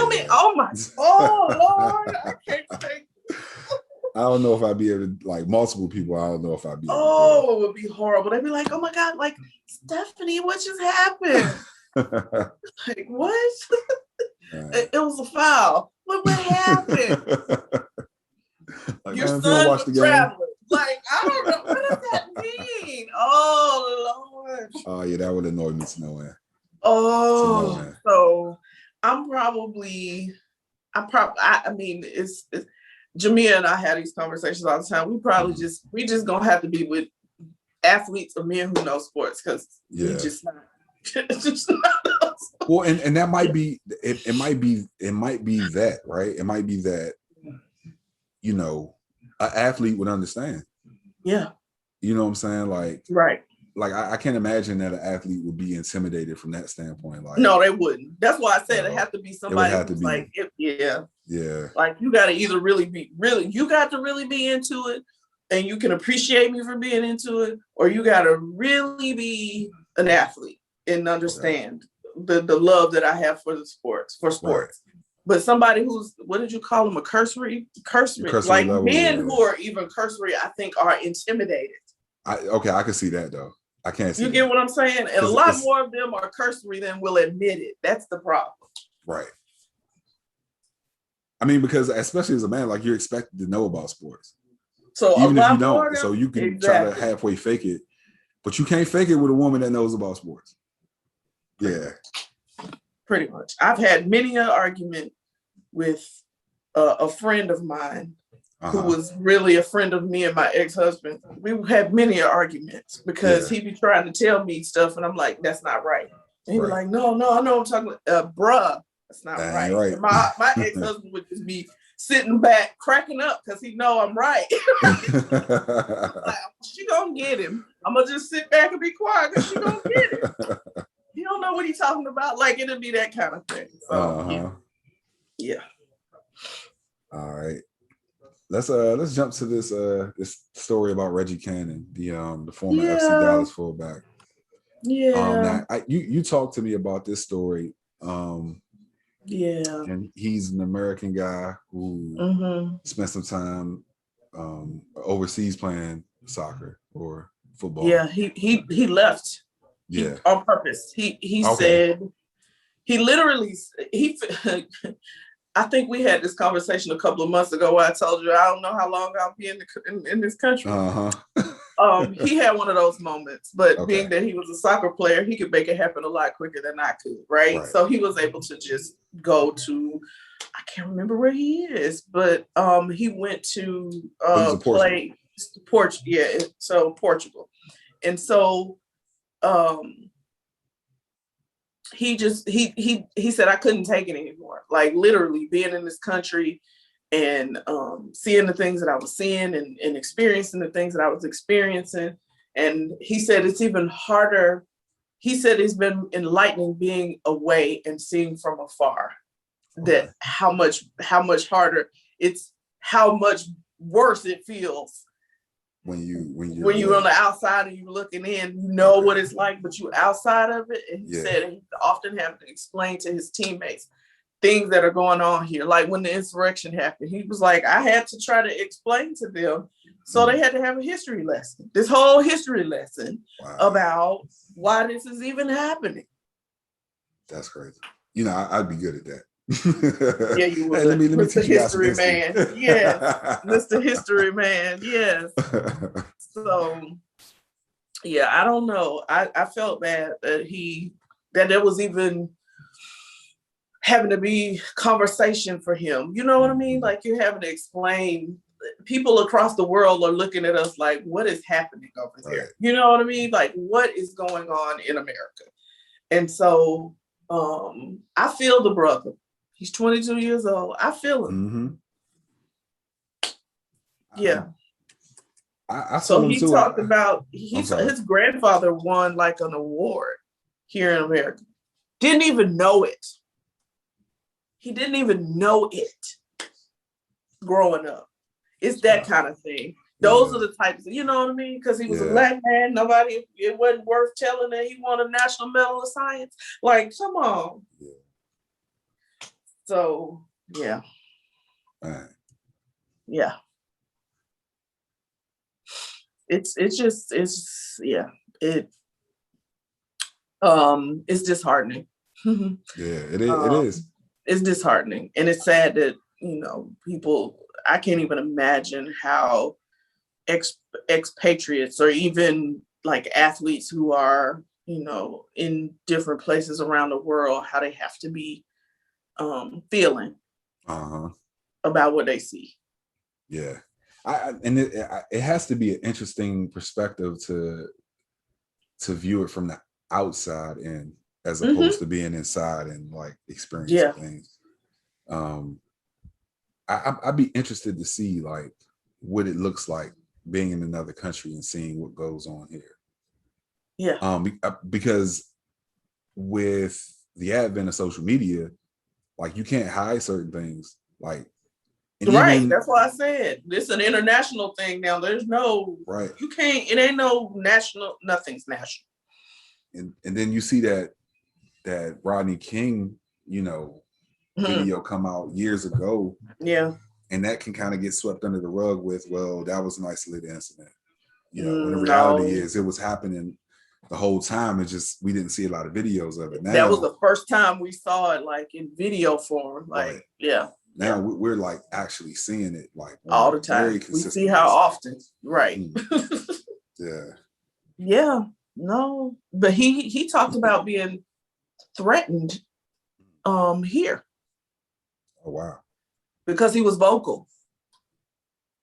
me, Lord, I can't take it. I don't know if I'd be able to, like, multiple people, I don't know if I'd be able to. It would be horrible. They'd be like, oh my God, like, Stephanie, what just happened? Like, what? It was a foul. What happened? Like, your son was traveling. Like, I don't know. What does that mean? Oh, Lord. Oh, yeah, that would annoy me to no end. So I mean, it's Jamia and I had these conversations all the time. We just gonna have to be with athletes or men who know sports, because we just not. It's just not. Well, and that might be it might be that, right? It might be that, you know, an athlete would understand. Yeah. You know what I'm saying? Like, right. Like I can't imagine that an athlete would be intimidated from that standpoint. Like, no, they wouldn't. That's why I said it have to be somebody who's like, yeah. Like you got to either you got to really be into it, and you can appreciate me for being into it, or you got to really be an athlete and understand the love that I have for sports. Right. But somebody who's, what did you call them? A cursory like level, men who are even cursory, I think, are intimidated. I can see that though. I can't see. You get what I'm saying? And a lot more of them are cursory than will admit it. That's the problem. Right. I mean, because especially as a man, like, you're expected to know about sports. So even if you don't, so you can try to halfway fake it, but you can't fake it with a woman that knows about sports. Yeah. Pretty much. I've had many an argument with a friend of mine who was really a friend of me and my ex-husband. We had many arguments because he'd be trying to tell me stuff, and I'm like, that's not right. And he'd be like, no, I know what I'm talking about. Bruh, that's not right. And my ex-husband would just be sitting back, cracking up because he know I'm right. Like, she gonna get him. I'm gonna just sit back and be quiet because she gonna get him. You don't know what he's talking about. Like, it'll be that kind of thing. So, yeah. All right. Let's jump to this story about Reggie Cannon, the former FC Dallas fullback. Yeah. Now you talked to me about this story. And he's an American guy who spent some time overseas playing soccer or football. Yeah, he left. On purpose. He said, he literally I think we had this conversation a couple of months ago where I told you I don't know how long I'll be in this country. He had one of those moments, but being that he was a soccer player, he could make it happen a lot quicker than I could, right? So he was able to just go to, I can't remember where he is, but he went to play Portugal. And so he said, I couldn't take it anymore. Like, literally being in this country and seeing the things that I was seeing and experiencing the things that I was experiencing. And he said it's even harder. He said it's been enlightening being away and seeing from afar that how much harder it's, how much worse it feels when you're on the outside and you're looking in, you know what it's like, but you're outside of it. And he said he often have to explain to his teammates things that are going on here. Like when the insurrection happened, he was like, I had to try to explain to them. So they had to have a history lesson, this whole history lesson about why this is even happening. That's crazy. I'd be good at that. Yeah, you would. Hey, let me Mr. teach you History Man. Yes. Mr. History Man. Yes. So, yeah, I don't know. I felt bad that there was even having to be conversation for him. You know what I mean? Like, you're having to explain. People across the world are looking at us like, what is happening over there? You know what I mean? Like, what is going on in America? And so I feel the brother. He's 22 years old. I feel him. Yeah. So he talked about his grandfather won like an award here in America. Didn't even know it. He didn't even know it growing up. It's that kind of thing. Those are the types of, you know what I mean? Because he was a black man. It wasn't worth telling that he won a National Medal of Science. Like, come on. Yeah. So, yeah. Yeah. It's disheartening. It is. It's disheartening. And it's sad that, people, I can't even imagine how expatriates or even like athletes who are, in different places around the world, how they have to be feeling about what they see. Yeah. It has to be an interesting perspective to view it from the outside in, as opposed to being inside and like experiencing things. I'd be interested to see like what it looks like being in another country and seeing what goes on here. Yeah. Because with the advent of social media, like you can't hide certain things. Like, that's why I said this is an international thing now. There's no you can't. It ain't no national. Nothing's national. And then you see that Rodney King, video come out years ago. Yeah. And that can kind of get swept under the rug with, well, that was an isolated incident. When the reality is it was happening the whole time. It's just we didn't see a lot of videos of it. Now, that was the first time we saw it like in video form. Like, Now we're like actually seeing it like all the time. We see how often. Right. Yeah. No. But he talked about being threatened here. Oh wow. Because he was vocal.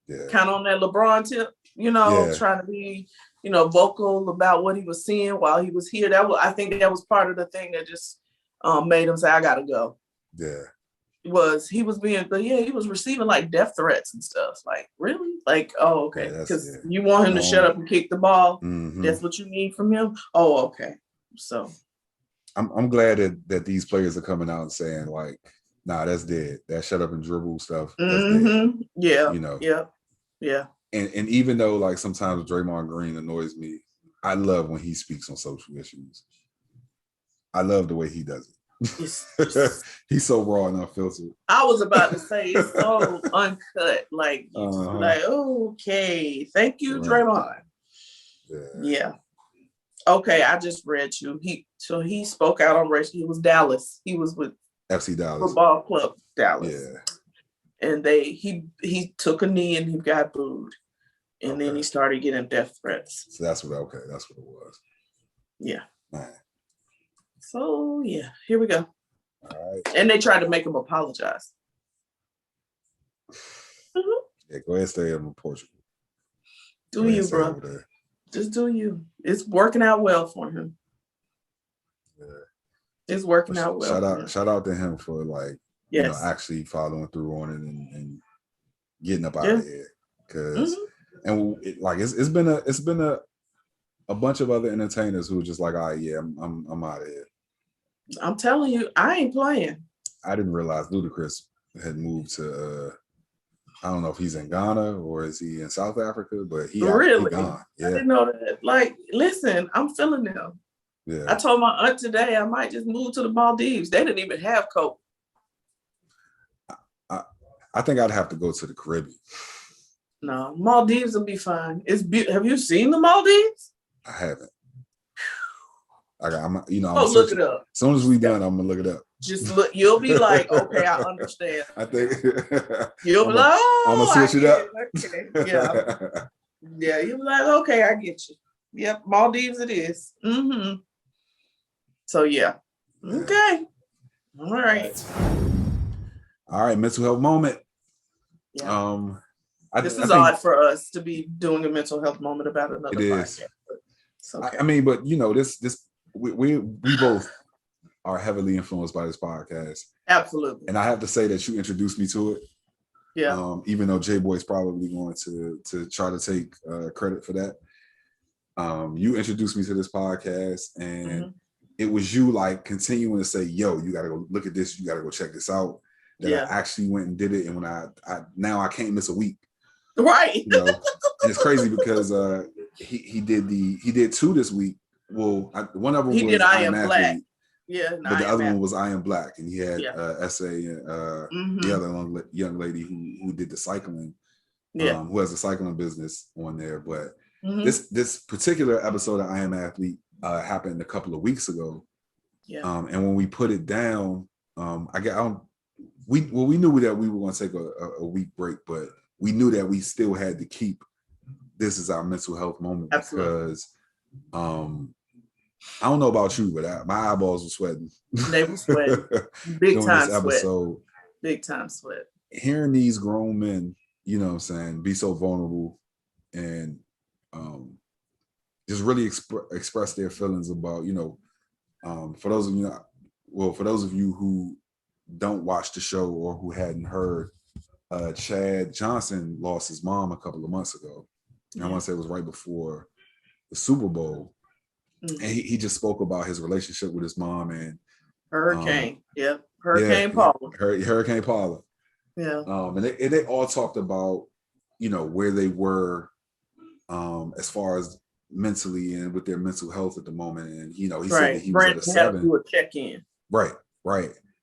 Yeah. Kind of on that LeBron tip, trying to be, vocal about what he was seeing while he was here. I think that was part of the thing that just made him say, I gotta go. Yeah. He was receiving like death threats and stuff. Like, really? Like, oh, okay. Because you want him to shut up and kick the ball. Mm-hmm. That's what you need from him. Oh, okay. So I'm glad that these players are coming out and saying like, nah, that's dead. That shut up and dribble stuff. That's dead. Yeah. Yeah. And even though like sometimes Draymond Green annoys me, I love when he speaks on social issues. I love the way he does it. He's so raw and unfiltered. I was about to say it's so uncut. Like, like, okay, thank you, Draymond. Yeah. Okay, I just read you. He spoke out on race. He was Dallas. He was with FC Dallas football club Dallas. Yeah. And he took a knee and he got booed. And then he started getting death threats. So that's what it was. Yeah. Man. So yeah, here we go. All right. And they tried to make him apologize. Yeah, go ahead and stay in Portugal. Do you, bro? Just do you. It's working out well for him. Yeah. It's working out well. Shout out to him for like actually following through on it and getting up out of here. Because it's been a bunch of other entertainers who were just like, all right, yeah, I'm out of here. I'm telling you, I ain't playing. I didn't realize Ludacris had moved to I don't know if he's in Ghana or is he in South Africa, but he gone. Yeah. I didn't know that. Like, listen, I'm feeling them. Yeah. I told my aunt today I might just move to the Maldives. They didn't even have Kobe. I think I'd have to go to the Caribbean. No, Maldives will be fine. Have you seen the Maldives? I haven't. I'm look it up. As soon as we done, I'm gonna look it up. Just look. You'll be like, okay, I understand. I think you'll be like, oh, I'm gonna switch it up. Okay, yeah. You'll be like, okay, I get you. Yep, Maldives it is. Mm-hmm. So yeah. Okay. All right. All right. Mental health moment. Yeah. This is odd for us to be doing a mental health moment about another podcast. Okay. I mean, but this we both are heavily influenced by this podcast. Absolutely. And I have to say that you introduced me to it. Yeah. Even though J-Boy's probably going to try to take credit for that. You introduced me to this podcast, and it was you like continuing to say, yo, you got to go look at this. You got to go check this out. That I actually went and did it. And when I now I can't miss a week. Right. And it's crazy because he did two this week. Well, one of them was I Am Black. Yeah, but the other one was I Am Black, and he had essay and the other young lady who did the cycling, who has a cycling business on there. But this particular episode of I Am Athlete happened a couple of weeks ago. Yeah. And when we put it down, we knew that we were going to take a week break, but we knew that we still had to keep this as our mental health moment. Absolutely. Because I don't know about you, but my eyeballs were sweating. They were sweating. Big time sweat. Big time sweat. Hearing these grown men you know what I'm saying, be so vulnerable and just really express their feelings about, you know, for those of you who don't watch the show or who hadn't heard, Chad Johnson lost his mom a couple of months ago. I want to say it was right before the Super Bowl. And he just spoke about his relationship with his mom and Hurricane. Hurricane Paula. Hurricane Paula. Yeah. And they all talked about, you know, where they were as far as mentally and with their mental health at the moment. And, you know, he said that he was at a 7. Had to do a check-in. Right.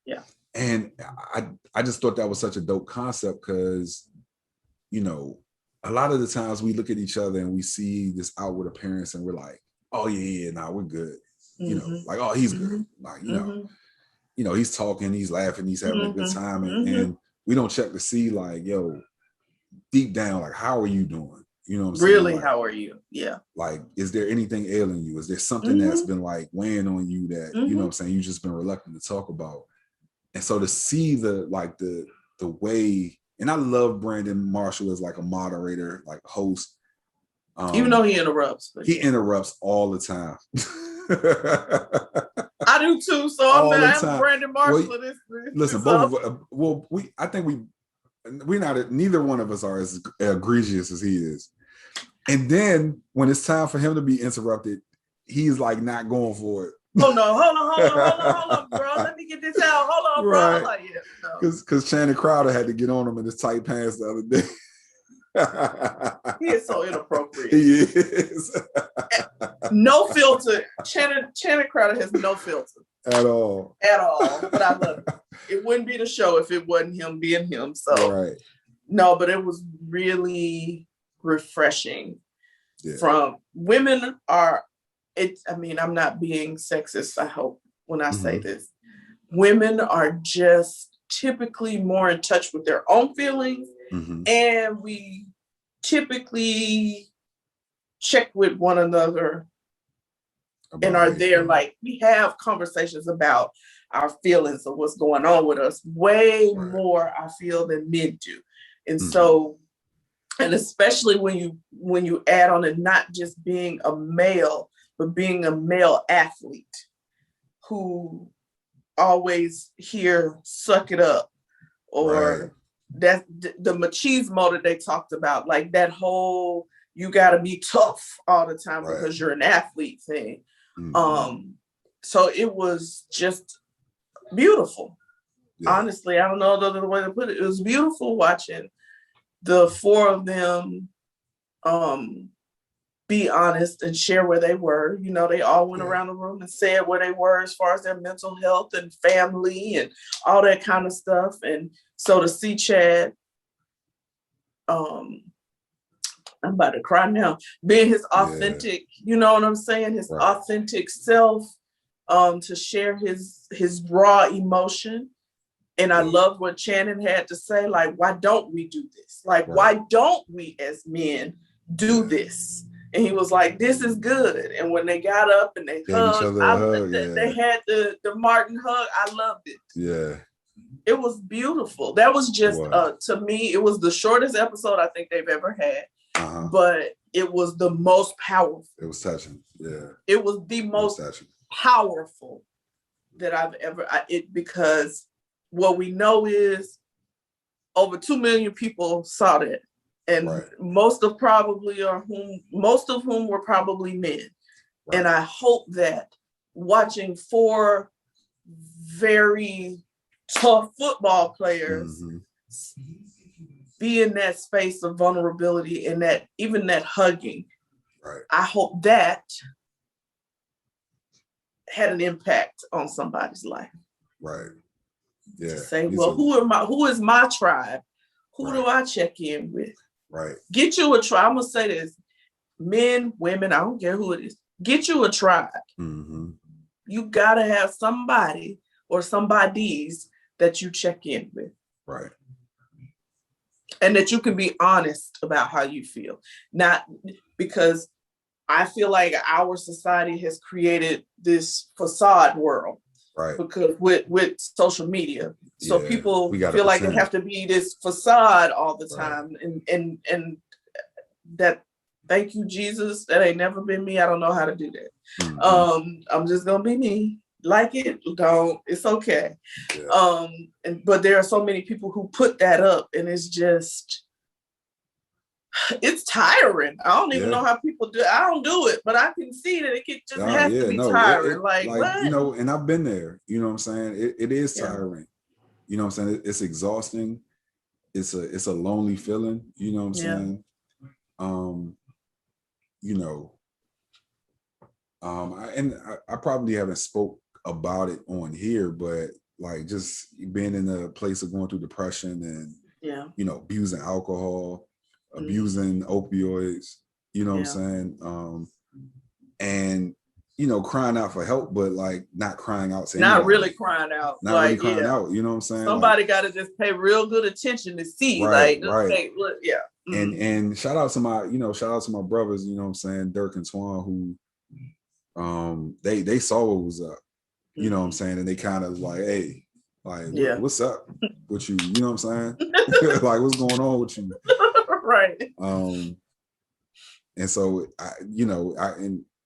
Yeah. And I just thought that was such a dope concept because, you know, a lot of the times we look at each other and we see this outward appearance and we're like, oh yeah, we're good. You know, like, oh, he's good. Like, you know, he's talking, he's laughing, he's having a good time. And we don't check to see like, yo, deep down, like, how are you doing? You know what I'm saying? Really, like, how are you? Yeah. Like, is there anything ailing you? Is there something that's been like weighing on you that, you know what I'm saying, you've just been reluctant to talk about? And so to see the way, and I love Brandon Marshall as like a moderator, like host. Even though he interrupts. He interrupts all the time. I do too. So I'm Brandon Marshall. Well, listen, both of us, I think we're not, neither one of us are as egregious as he is. And then when it's time for him to be interrupted, he's like not going for it. Oh no, hold on, bro. Let me get this out. Hold on, bro. Right. Like, Because Channing Crowder had to get on him in his tight pants the other day. He is so inappropriate. He is. No filter. Channing Crowder has no filter. At all. But I love it. It wouldn't be the show if it wasn't him being him. So right. No, but it was really refreshing. Yeah. From women are, I'm not being sexist, I hope, when I say this. Women are just typically more in touch with their own feelings, and we typically check with one another and are there. Like, we have conversations about our feelings of what's going on with us way more, I feel, than men do. And so, and especially when you add on it not just being a male, but being a male athlete who always hear "suck it up," or that the machismo that they talked about, like that whole "you got to be tough all the time because you're an athlete" thing. So it was just beautiful. Yeah. Honestly, I don't know the other way to put it. It was beautiful watching the four of them be honest and share where they were. You know, they all went around the room and said where they were as far as their mental health and family and all that kind of stuff. And so to see Chad, I'm about to cry now, being his authentic, you know what I'm saying? His authentic self, to share his raw emotion. And I love what Channing had to say, like, why don't we do this? Like, why don't we as men do this? And he was like, this is good. And when they got up and they hugged, they had the Martin hug. I loved it. Yeah. It was beautiful. That was just, to me, it was the shortest episode I think they've ever had. But it was the most powerful. It was touching. Yeah. It was the most powerful that I've ever, because what we know is over 2 million people saw that. And most of whom were probably men. And I hope that watching 4 very tough football players be in that space of vulnerability and that even that hugging, I hope that had an impact on somebody's life. Right. Yeah. To say, well, who is my tribe? Who do I check in with? Right. Get you a tribe. I'm gonna say this: men, women, I don't care who it is. Get you a tribe. You gotta have somebody or somebodies that you check in with. Right. And that you can be honest about how you feel. Not because I feel like our society has created this facade world Right. Because with social media, so people feel like they have to be this facade all the time, and that. Thank you, Jesus. That ain't never been me. I don't know how to do that. Mm-hmm. I'm just gonna be me. Like it, don't. It's okay. Yeah. But there are so many people who put that up, and it's tiring. I don't even know how people do it. I don't do it, but I can see that it just has to be tiring. Like what? You know, and I've been there. You know what I'm saying? It is tiring. You know what I'm saying? It's exhausting. It's a lonely feeling. You know what I'm saying? You know, I probably haven't spoke about it on here, but like just being in a place of going through depression and you know, abusing alcohol, abusing opioids, you know what I'm saying? And you know, crying out for help, but like not crying out to not anybody. Really crying out. Not like, really crying out, you know what I'm saying? Somebody gotta just pay real good attention to see. Hey, look, And shout out to my brothers, you know what I'm saying, Dirk and Twan, who they saw what was up, you know what I'm saying, and they kind of like, hey, like what's up with you? You know what I'm saying? Like what's going on with you? Right. And so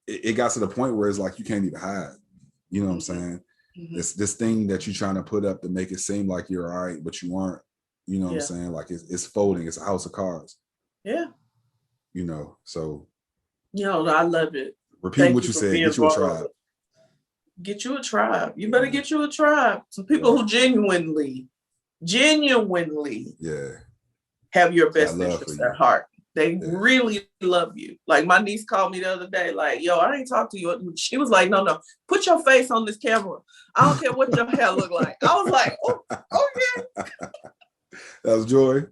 it got to the point where it's like you can't even hide. You know what I'm saying? This thing that you're trying to put up to make it seem like you're all right, but you aren't. You know what I'm saying? Like it's folding. It's a house of cards. Yeah. You know, so. I love it. Repeat what you said. Get you a tribe. Get you a tribe. You better get you a tribe. Some people who genuinely have your best interests at heart. They really love you. Like my niece called me the other day, like, yo, I ain't talk to you. She was like, no, put your face on this camera. I don't care what your hair look like. I was like, oh, okay. That was Joy?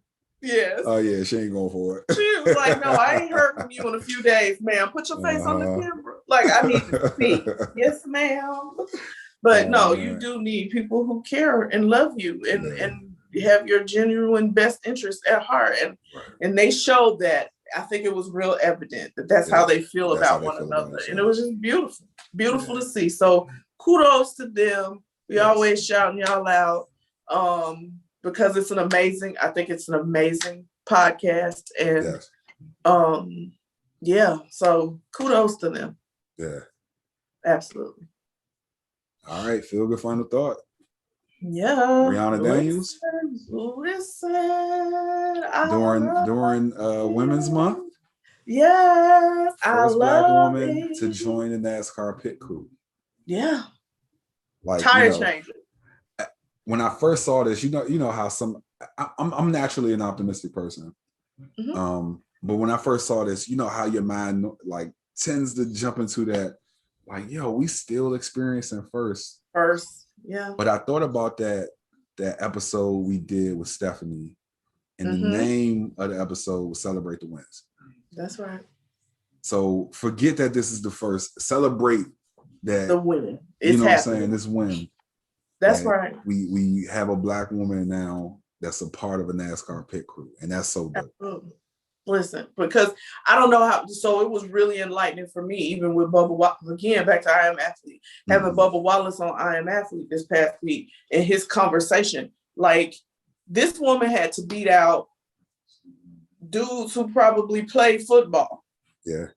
Yes. Oh, yeah, she ain't going for it. She was like, no, I ain't heard from you in a few days, ma'am. Put your face on the camera. Like, I need to speak. Yes, ma'am. But you do need people who care and love you and have your genuine best interest at heart. And they showed that. I think it was real evident that that's how they feel about one another. And it was just beautiful to see. So kudos to them. We always shouting y'all out. Because it's I think it's an amazing podcast. And so kudos to them. Yeah. Absolutely. All right, feel good final thought. Yeah. Brehanna Daniels. Listen. During Women's Month. Yes. First Black woman to join the NASCAR pit crew. Yeah. Like tire changer. When I first saw this, you know how I'm naturally an optimistic person. But when I first saw this, you know how your mind like tends to jump into that, like, yo, we still experiencing first. Yeah. But I thought about that episode we did with Stephanie, and the name of the episode was Celebrate the Wins. That's right. So forget that this is the first. Celebrate that the win. You know what I'm saying? This win. That's right. We have a Black woman now that's a part of a NASCAR pit crew, and that's so dope. Absolutely. Listen, because I don't know how. So it was really enlightening for me, even with Bubba Wallace. Again, back to I Am Athlete, having Bubba Wallace on I Am Athlete this past week, and his conversation. Like, this woman had to beat out dudes who probably play football. Yeah.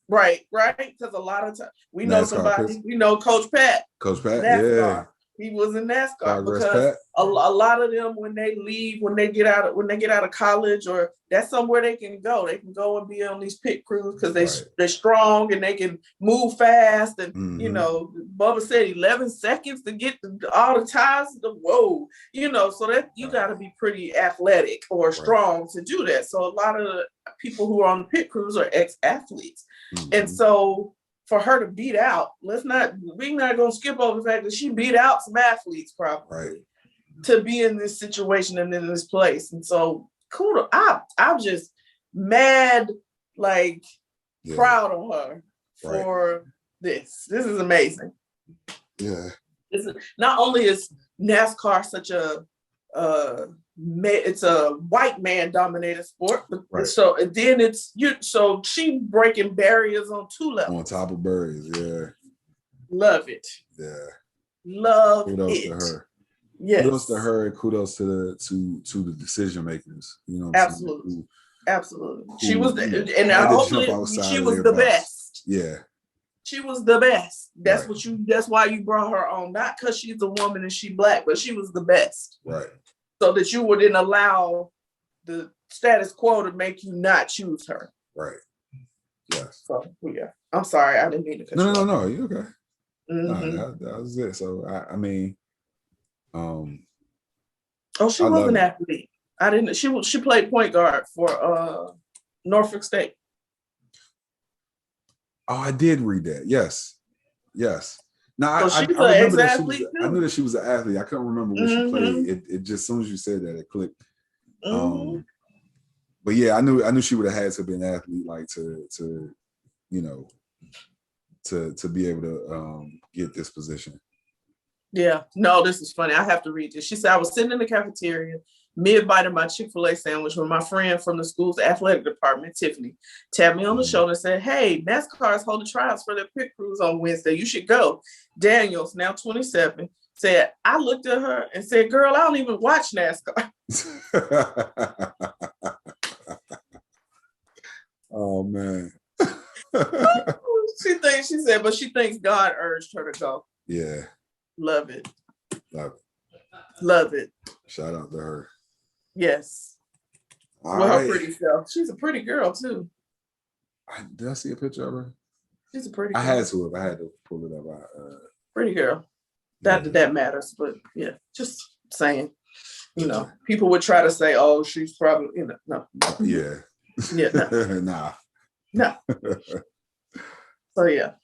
Right. Because a lot of times we know somebody. We know Coach Pat. NASCAR. Yeah. He was in NASCAR because a lot of them, when they leave, when they get out of college, or that's somewhere they can go. They can go and be on these pit crews because they're strong and they can move fast. And you know, Bubba said 11 seconds to get all the ties. Whoa, you know, so that you got to be pretty athletic or strong to do that. So a lot of the people who are on the pit crews are ex-athletes, and so. For her to beat out, we're not gonna skip over the fact that she beat out some athletes probably to be in this situation and in this place. And so cool. I'm just mad, proud of her for this. This is amazing. Yeah. Not only is NASCAR such it's a white man dominated sport, but so then so she breaking barriers on two levels. On top of barriers, yeah. Love it. Yeah. Love kudos it. to her. Yes. Kudos to her, and kudos to the decision makers. You know, absolutely, absolutely. She was, and hopefully she was the best. Yeah, she was the best. That's right. That's why you brought her on, not because she's a woman and she Black, but she was the best. Right. So that you wouldn't allow the status quo to make you not choose her. Right. Yes. So yeah, I'm sorry, I didn't mean to cut you off. No, you okay? Mm-hmm. No, that was it. So I mean, she was an athlete. I didn't. She played point guard for Norfolk State. Oh, I did read that. Yes. Now so I remember that I knew that she was an athlete. I couldn't remember where she played. It just as soon as you said that, it clicked. But yeah, I knew she would have had to be an athlete, like to you know, to be able to get this position. Yeah, no, this is funny. I have to read this. She said, I was sitting in the cafeteria, mid-bite of my Chick-fil-A sandwich when my friend from the school's athletic department, Tiffany, tapped me on the shoulder and said, hey, NASCAR is holding trials for their pit crews on Wednesday. You should go. Daniels, now 27, said, I looked at her and said, girl, I don't even watch NASCAR. Oh, man. She thinks God urged her to go. Yeah. Love it. Love it. Shout out to her. Yes. Her pretty self. She's a pretty girl too. Did I see a picture of her? She's a pretty girl. I had to pull it up. Pretty girl. That matters, but yeah, just saying. You know, people would try to say, "Oh, she's probably," no. Yeah. Yeah. No. So yeah.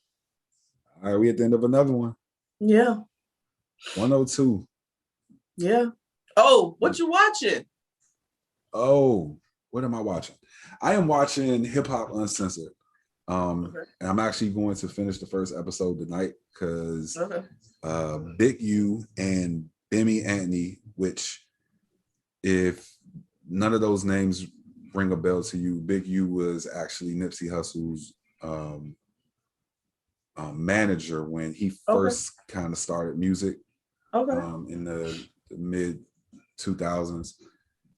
All right, we at the end of another one. Yeah. 102. Yeah. Oh, what you watching? Oh, what am I watching? I am watching Hip Hop Uncensored. And I'm actually going to finish the first episode tonight because Big U and Bimmy Anthony, which if none of those names ring a bell to you, Big U was actually Nipsey Hussle's manager when he first kind of started music in the mid 2000s.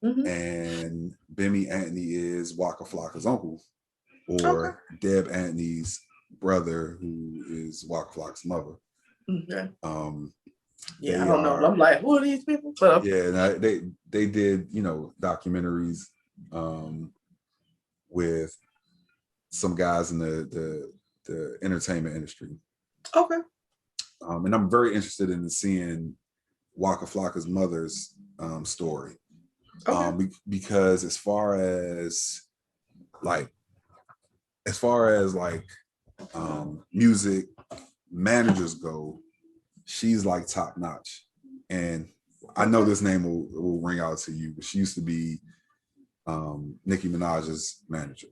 And Bimmy Anthony is Waka Flocka's uncle, or Deb Anthony's brother, who is Waka Flocka's mother. I don't know. I'm like, who are these people? Yeah, they did, documentaries with some guys in the entertainment industry. And I'm very interested in seeing Waka Flocka's mother's story. Because as far as music managers go, she's like top notch. And I know this name will ring out to you, but she used to be Nicki Minaj's manager.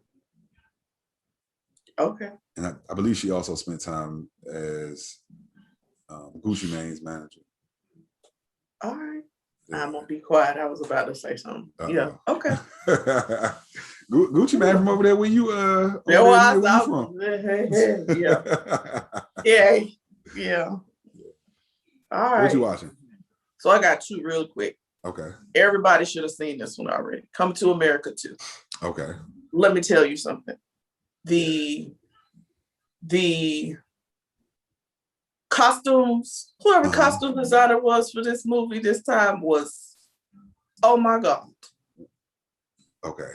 And I believe she also spent time as Gucci Mane's manager. All right. Yeah. I'm gonna be quiet. I was about to say something. Yeah. Okay. Gucci Mane from over there where you from? Yeah. All right. What you watching? So I got two real quick. Okay. Everybody should have seen this one already. Come to America 2. Okay. Let me tell you something. The costumes, whoever costume designer was for this movie this time was, oh my God. Okay.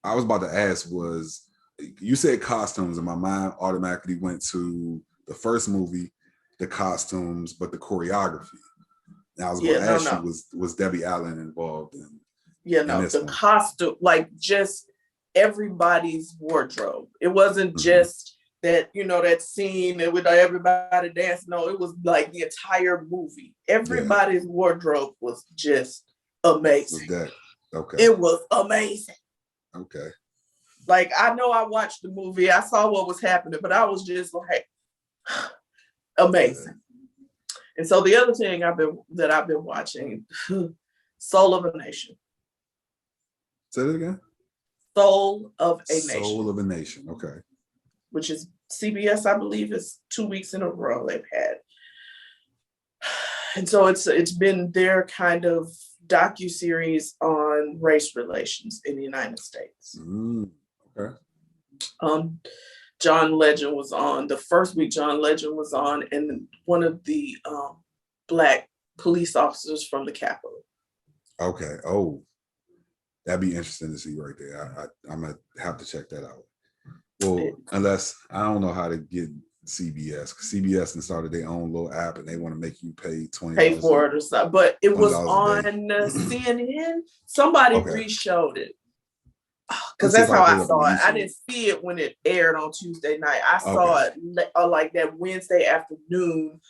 I was about to ask, you said costumes and my mind automatically went to the first movie, the costumes, but the choreography. And I was going to ask you, was Debbie Allen involved in the costume, like just everybody's wardrobe. It wasn't just that, that scene with everybody dancing. No, it was like the entire movie. Everybody's wardrobe was just amazing. It was amazing. Okay. Like, I know I watched the movie. I saw what was happening, but I was just like, amazing. And so the other thing I've been watching, Soul of a Nation. Say that again? Soul of a Nation. Soul of a Nation. Okay. Which is CBS, I believe, is 2 weeks in a row they've had. And so it's been their kind of docuseries on race relations in the United States. Okay. John Legend was on the first week. John Legend was on, and one of the Black police officers from the Capitol. Okay. Oh, that'd be interesting to see right there. I'm gonna have to check that out. Well, unless I don't know how to get CBS. CBS and started their own little app, and they want to make you pay $20 for it or something. But it was on CNN. Somebody re-showed it because that's how I saw it. I didn't see it when it aired on Tuesday night. I saw it like that Wednesday afternoon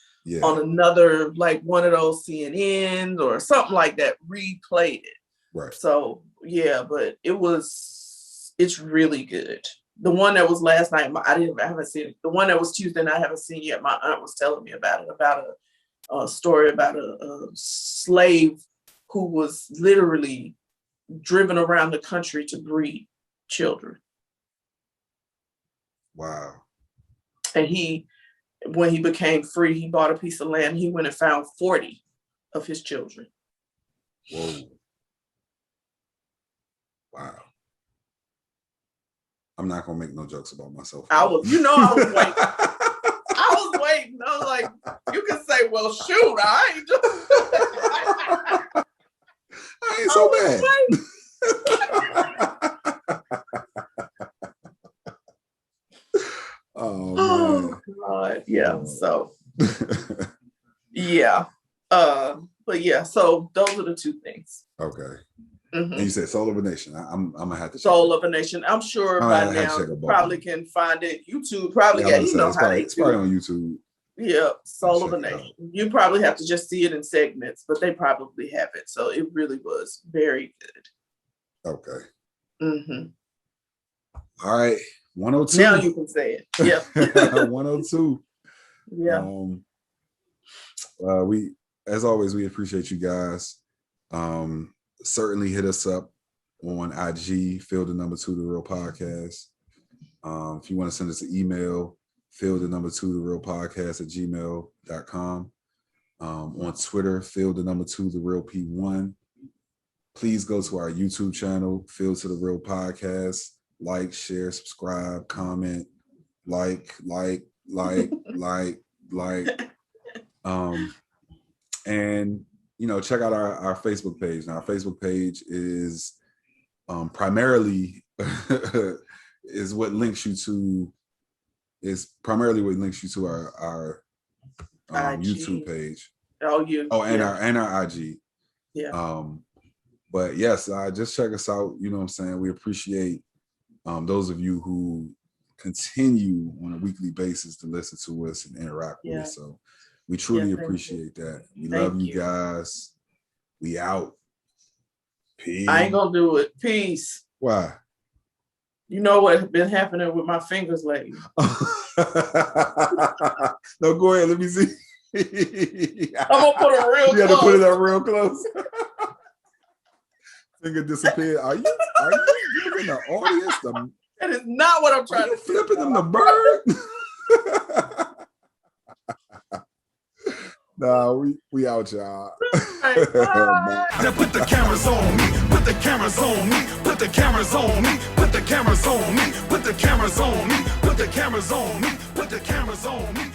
on another, like one of those CNNs or something like that. Replayed it. Right. So but it's really good. The one that was last night, I haven't seen it. The one that was Tuesday night, I haven't seen yet. My aunt was telling me about it, about a story about a slave who was literally driven around the country to breed children. Wow. And when he became free, he bought a piece of land. He went and found 40 of his children. Whoa. Wow. I'm not gonna make no jokes about myself. I was waiting. I was waiting. I was like, you can say, well, shoot, I ain't so bad. Oh God. Yeah. So but so those are the two things. Okay. And you said Soul of a Nation. I'm gonna have to Soul of a Nation. I'm sure by now you probably can find it. YouTube probably it's probably on YouTube. Yeah, Soul of a Nation. You probably have to just see it in segments, but they probably have it. So it really was very good. Okay. All right. 102. Now you can say it. Yeah. 102. Yeah. We, as always, we appreciate you guys. Certainly hit us up on IG, Field2 The Real Podcast. If you want to send us an email, Field2 The Real Podcast @gmail.com. On Twitter, Field2 The Real P1. Please go to our YouTube channel, Field2 The Real Podcast. Like, share, subscribe, comment, like. And check out our Facebook page. Now, our Facebook page is primarily is what links you to our YouTube page. And our IG. Yeah. But yes, just check us out. You know what I'm saying? We appreciate those of you who continue on a weekly basis to listen to us and interact with us. So we truly appreciate that. We love you guys. We out. Peace. I ain't gonna do it. Peace. Why? You know what been happening with my fingers lately. No, go ahead. Let me see. I'm gonna put it real close. You got to put it up real close. Finger disappeared. Are you giving the audience the? That is not what I'm trying to do. Flipping them the bird. Nah, we out, y'all. Now put the cameras on me. Put the cameras on me. Put the cameras on me. Put the cameras on me. Put the cameras on me. Put the cameras on me. Put the cameras on me.